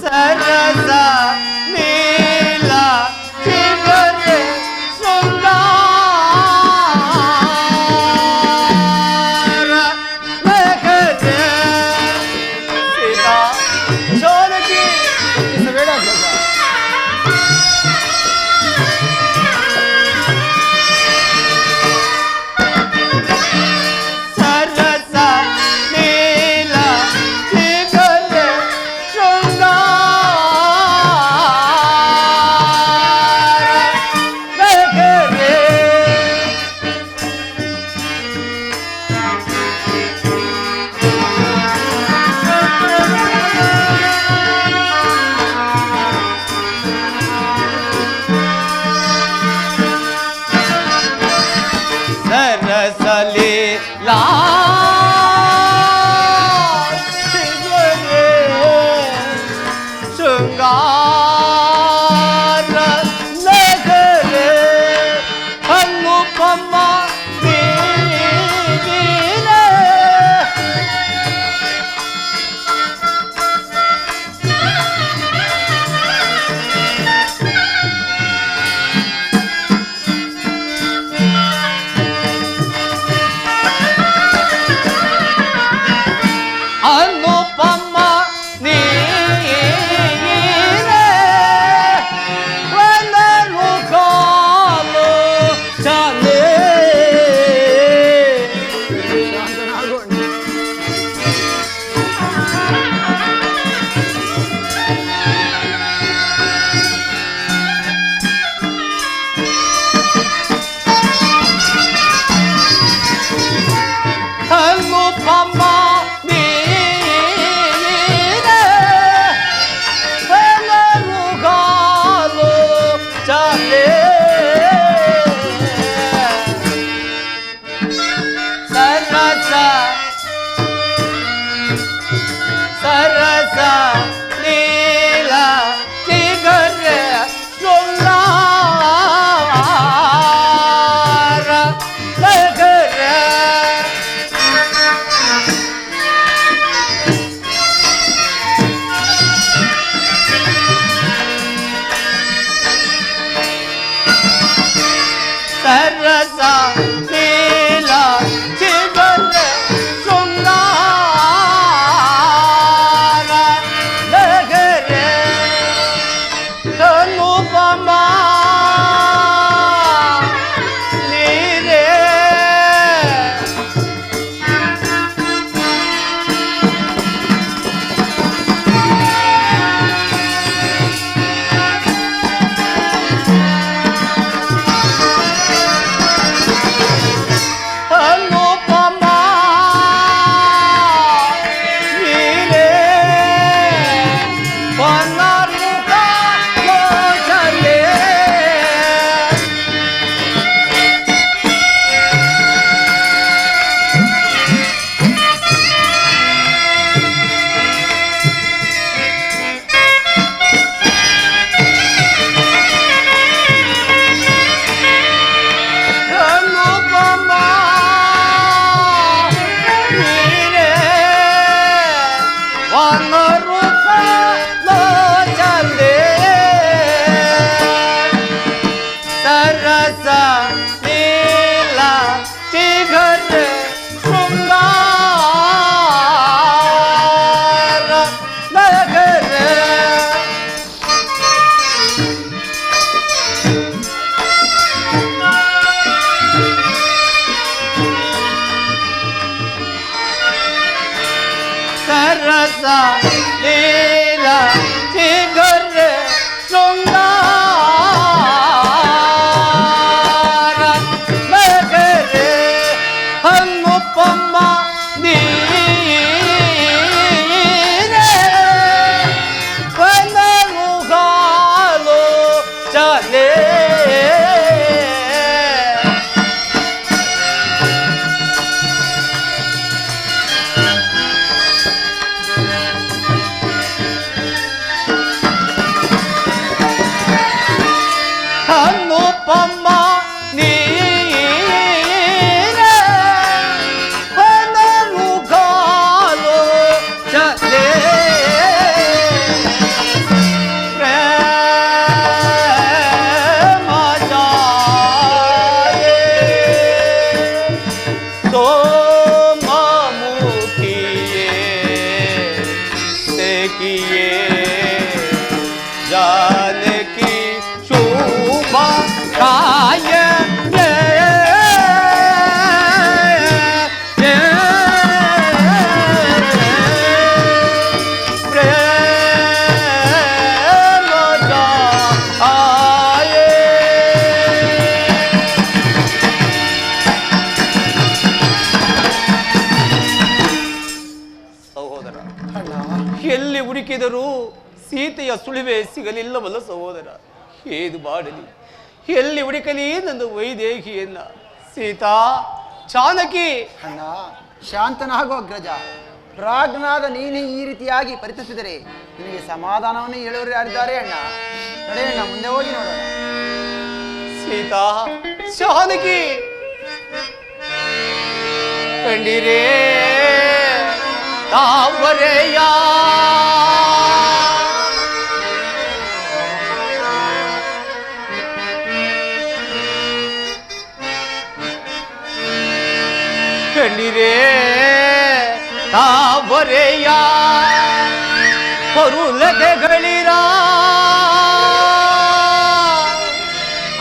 सरस नीला चिगरे शृंगार रे सीता जानकी ದುಃಖಿಸಬೇಡ ಅಗ್ರಜ. सरस नीला चिगरे शृंगार रे सरसलेला चिगरे शृंगार रे अनुपम वीर अनुपम नीर वनरु कालो चले अनुपम नीर वनरु कालो चले सरस सरस नीला चिगरे शृंगार रे ಸರಸ ಲೀಲ ಚಿಗುರ ಶೃಂಗಾರ ಮಗರೆ ಹನುಪಮ್ಮ ನೀರೆ ಕನಲುಗಾಲು ಚಲೇ ಅನುಪಮ ನೀರೆ ಹನುಗಾಲು ಚಲೇ ಪ್ರೇಮ ಜಾಯೇ ಸೋಮಮುಖಿಯೇ देखिए जानकी शोभा काय ಸಹೋದರ, ಎಲ್ಲಿ ಹುಡುಕಿದರೂ ಸೀತೆಯ ಸುಳಿವೆ ಸಿಗಲಿಲ್ಲವಲ್ಲ ಸಹೋದರ. ಏದು ಮಾಡಲಿ, ಎಲ್ಲಿ ಹುಡುಕಲಿ ನನ್ನ ವೈದೇಹಿಯನ್ನ? ಸೀತಾ, ಜಾನಕಿ. ಅಣ್ಣ ಶಾಂತನಾಗೋ ಅಗ್ರಜ. ಪ್ರಾಜ್ಞನಾದ ನೀನೇ ಈ ರೀತಿಯಾಗಿ ಪರಿತಪಿಸಿದರೆ ನಿನಗೆ ಸಮಾಧಾನವನ್ನು ಹೇಳುವವರು ಯಾರಿದ್ದಾರೆ ಅಣ್ಣ? ನಡೆಯಣ್ಣ, ಮುಂದೆ ಹೋಗಿ ನೋಡೋಣ. ಸೀತಾ, ಜಾನಕಿ ಕಂಡಿರೇ ತಾವರೆಯ ಕಂಡಿರೇ ತಾವರೆಯ ಪರುಲತೆಗಳಿರ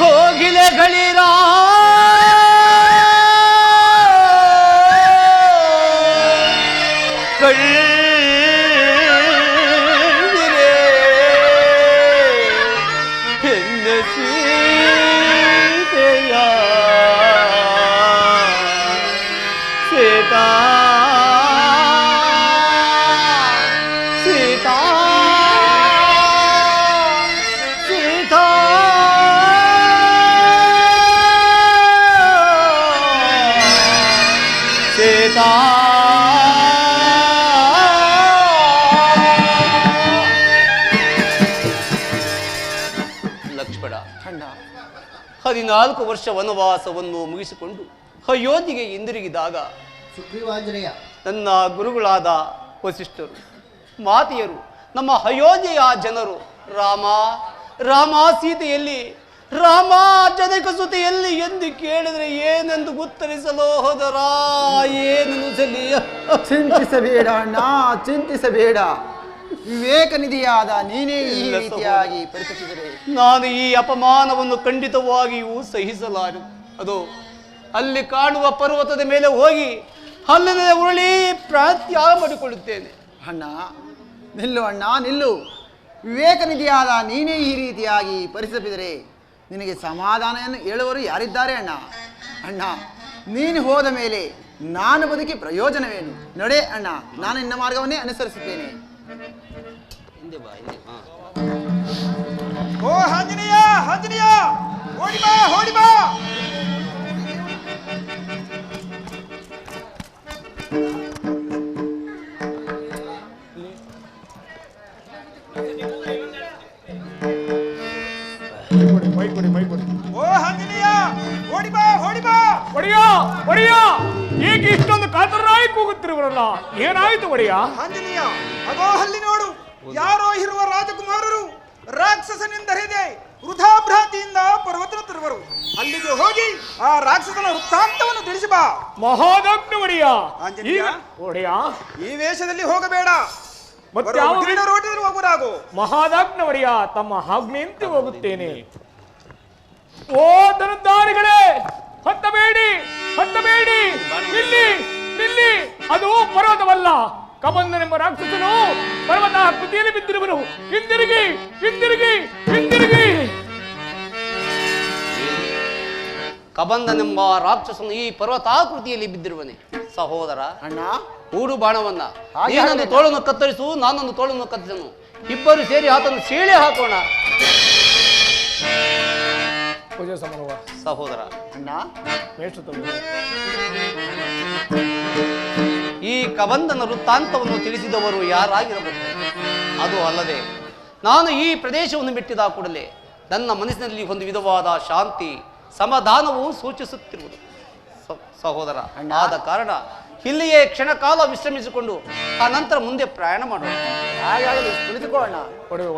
ಕೋಗಿಲೆಗಳಿರ ಕಳ್ಳಿರೆ ಹೆನ್ನ ಸೀತೆಯ ಸೀತಾ ಸೀತಾ ಸೀತಾ ಸೀತಾ ಲಕ್ಷ್ಮಣ 14 ವರ್ಷ ವನವಾಸವನ್ನು ಮುಗಿಸಿಕೊಂಡು ಅಯೋಧ್ಯೆಗೆ ಹಿಂದಿರುಗಿದಾಗ ಸುಗ್ರೀವಾಂಜನೇಯ ನನ್ನ ಗುರುಗಳಾದ ವಸಿಷ್ಠರು, ಮಾತೆಯರು, ನಮ್ಮ ಅಯೋಧ್ಯೆಯ ಜನರು ರಾಮ ರಾಮ ಸೀತೆಯಲ್ಲಿ, ರಾಮ ಜನಕ ಸುತೆಯಲ್ಲಿ ಎಂದು ಕೇಳಿದರೆ ಏನೆಂದು ಉತ್ತರಿಸಲು ಹೋದರ ಏನೆಂದು ಸಲಿ. ಚಿಂತಿಸಬೇಡ ಅಣ್ಣ, ಚಿಂತಿಸಬೇಡ. ವಿವೇಕ ನಿಧಿಯಾದ ನೀನೇ ಈ ರೀತಿಯಾಗಿ ಪರಿತಪಿಸಿದರೆ ನಾನು ಈ ಅಪಮಾನವನ್ನು ಖಂಡಿತವಾಗಿಯೂ ಸಹಿಸಲಾರು. ಅದು ಅಲ್ಲಿ ಕಾಣುವ ಪರ್ವತದ ಮೇಲೆ ಹೋಗಿ ಅಲ್ಲಿನ ಉರುಳಿ ಪ್ರಾತ್ಯಾಗ ಮಾಡಿಕೊಳ್ಳುತ್ತೇನೆ. ಅಣ್ಣ ನಿಲ್ಲು, ಅಣ್ಣ ನಿಲ್ಲು. ವಿವೇಕ ನಿಧಿಯಾದ ನೀನೇ ಈ ರೀತಿಯಾಗಿ ಪರಿತಪಿಸಿದರೆ ನಿನಗೆ ಸಮಾಧಾನವನ್ನು ಹೇಳುವರು ಯಾರಿದ್ದಾರೆ ಅಣ್ಣ? ಅಣ್ಣ ನೀನು ಹೋದ ಮೇಲೆ ನಾನು ಬದುಕಿ ಪ್ರಯೋಜನವೇನು? ನಡೆ ಅಣ್ಣ, ನಾನು ನಿನ್ನ ಮಾರ್ಗವನ್ನೇ ಅನುಸರಿಸುತ್ತೇನೆ. ಓ ಆಂಜನೇಯ, ಆಂಜನೇಯ, ಓಡಿ ಬಾ, ಓಡಿ ಬಾ. ಓ ಆಂಜನೇಯ, ಓಡಿ ಬಾ, ಓಡಿ ಬಾ. ಒಡೆಯ ಒಡೆಯ, ಏಕೆ ಇಷ್ಟೊಂದು ಕಾತರರಾಗಿ ಕೂಗುತ್ತಿರುವರಲ್ಲ? ಏನಾಯ್ತು ಒಡೆಯ? ಆಂಜನೇಯ, ಅದೋ ಅಲ್ಲಿ ನೋಡು, ಯಾರೋ ಇರುವ ರಾಜಕುಮಾರರು ರಾಕ್ಷಸನಿಂದ ಹಿಡಿದೆ ವೃಥಾಭ್ರಾಂತಿಯಿಂದ ಪರ್ವತನ ತರುವರು. ಅಲ್ಲಿಗೆ ಹೋಗಿ ಆ ರಾಕ್ಷಸನ ವೃತ್ತಾಂತವನ್ನು ತಿಳಿಸಿ ಬಾ. ಮಹಾದಾಜ್ಞೆ ಒಡೆಯ. ಆಂಜನೇಯ, ಒಡೆಯ ಈ ವೇಷದಲ್ಲಿ ಹೋಗಬೇಡ, ಮತ್ತೆ ಹೋಗುರಾಗು. ಮಹಾದಾಜ್ಞೆ ಒಡೆಯ, ತಮ್ಮ ಆಜ್ಞೆಯಂತೆ ಹೋಗುತ್ತೇನೆ. ಓ ಧನುರ್ಧಾರಿಗಳೇ, ಹತ್ತಬೇಡಿ, ಹತ್ತಬೇಡಿ, ನಿಲ್ಲಿ ನಿಲ್ಲಿ. ಅದು ಪರ್ವತವಲ್ಲ, ಕಬಂಧನೆಂಬ ರಾಕ್ಷಸನು ಪರ್ವತ ಕೃತಿಯಲ್ಲಿ ಬಿದ್ದಿರುವನು. ಹಿಂದಿರುಗಿ ಹಿಂದಿರುಗಿ ಹಿಂದಿರುಗಿ. ಕಬಂಧನೆಂಬ ರಾಕ್ಷಸನು ಈ ಪರ್ವತಾಕೃತಿಯಲ್ಲಿ ಬಿದ್ದಿರುವನೆ. ಸಹೋದರ, ಅಣ್ಣ ಹೂಡು ಬಾಣವನ್ನ ಹಾಗೆ ನೀನೊಂದು ಆಗಲಿಲ್ಲ. ತೋಳನ್ನು ಕತ್ತರಿಸು, ನಾನೊಂದು ತೋಳನ್ನು ಕತ್ತರಿಸನು. ಇಬ್ಬರು ಸೇರಿ ಆತನು ಸೀಳೆ ಹಾಕೋಣ. ಪೂಜೆ ಸಮಾರೋಹ. ಸಹೋದರ, ಅಣ್ಣ ಈ ಕಬಂಧನ ವೃತ್ತಾಂತವನ್ನು ತಿಳಿಸಿದವರು ಯಾರಾಗಿರಬಹುದು? ಅದು ಅಲ್ಲದೆ ನಾನು ಈ ಪ್ರದೇಶವನ್ನು ಬಿಟ್ಟಿದ ಕೂಡಲೇ ನನ್ನ ಮನಸ್ಸಿನಲ್ಲಿ ಒಂದು ವಿಧವಾದ ಶಾಂತಿ ಸಮಾಧಾನವು ಸೂಚಿಸುತ್ತಿರುವುದು. ಸಹೋದರ, ಆದ ಕಾರಣ ಇಲ್ಲಿಯೇ ಕ್ಷಣಕಾಲ ವಿಶ್ರಮಿಸಿಕೊಂಡು ಆ ನಂತರ ಮುಂದೆ ಪ್ರಯಾಣ ಮಾಡೋಣ. ಹಾಗಾಗಲಿ, ಕುಳಿತುಕೊಳ್ಳೋಣ. ಒಡವೆ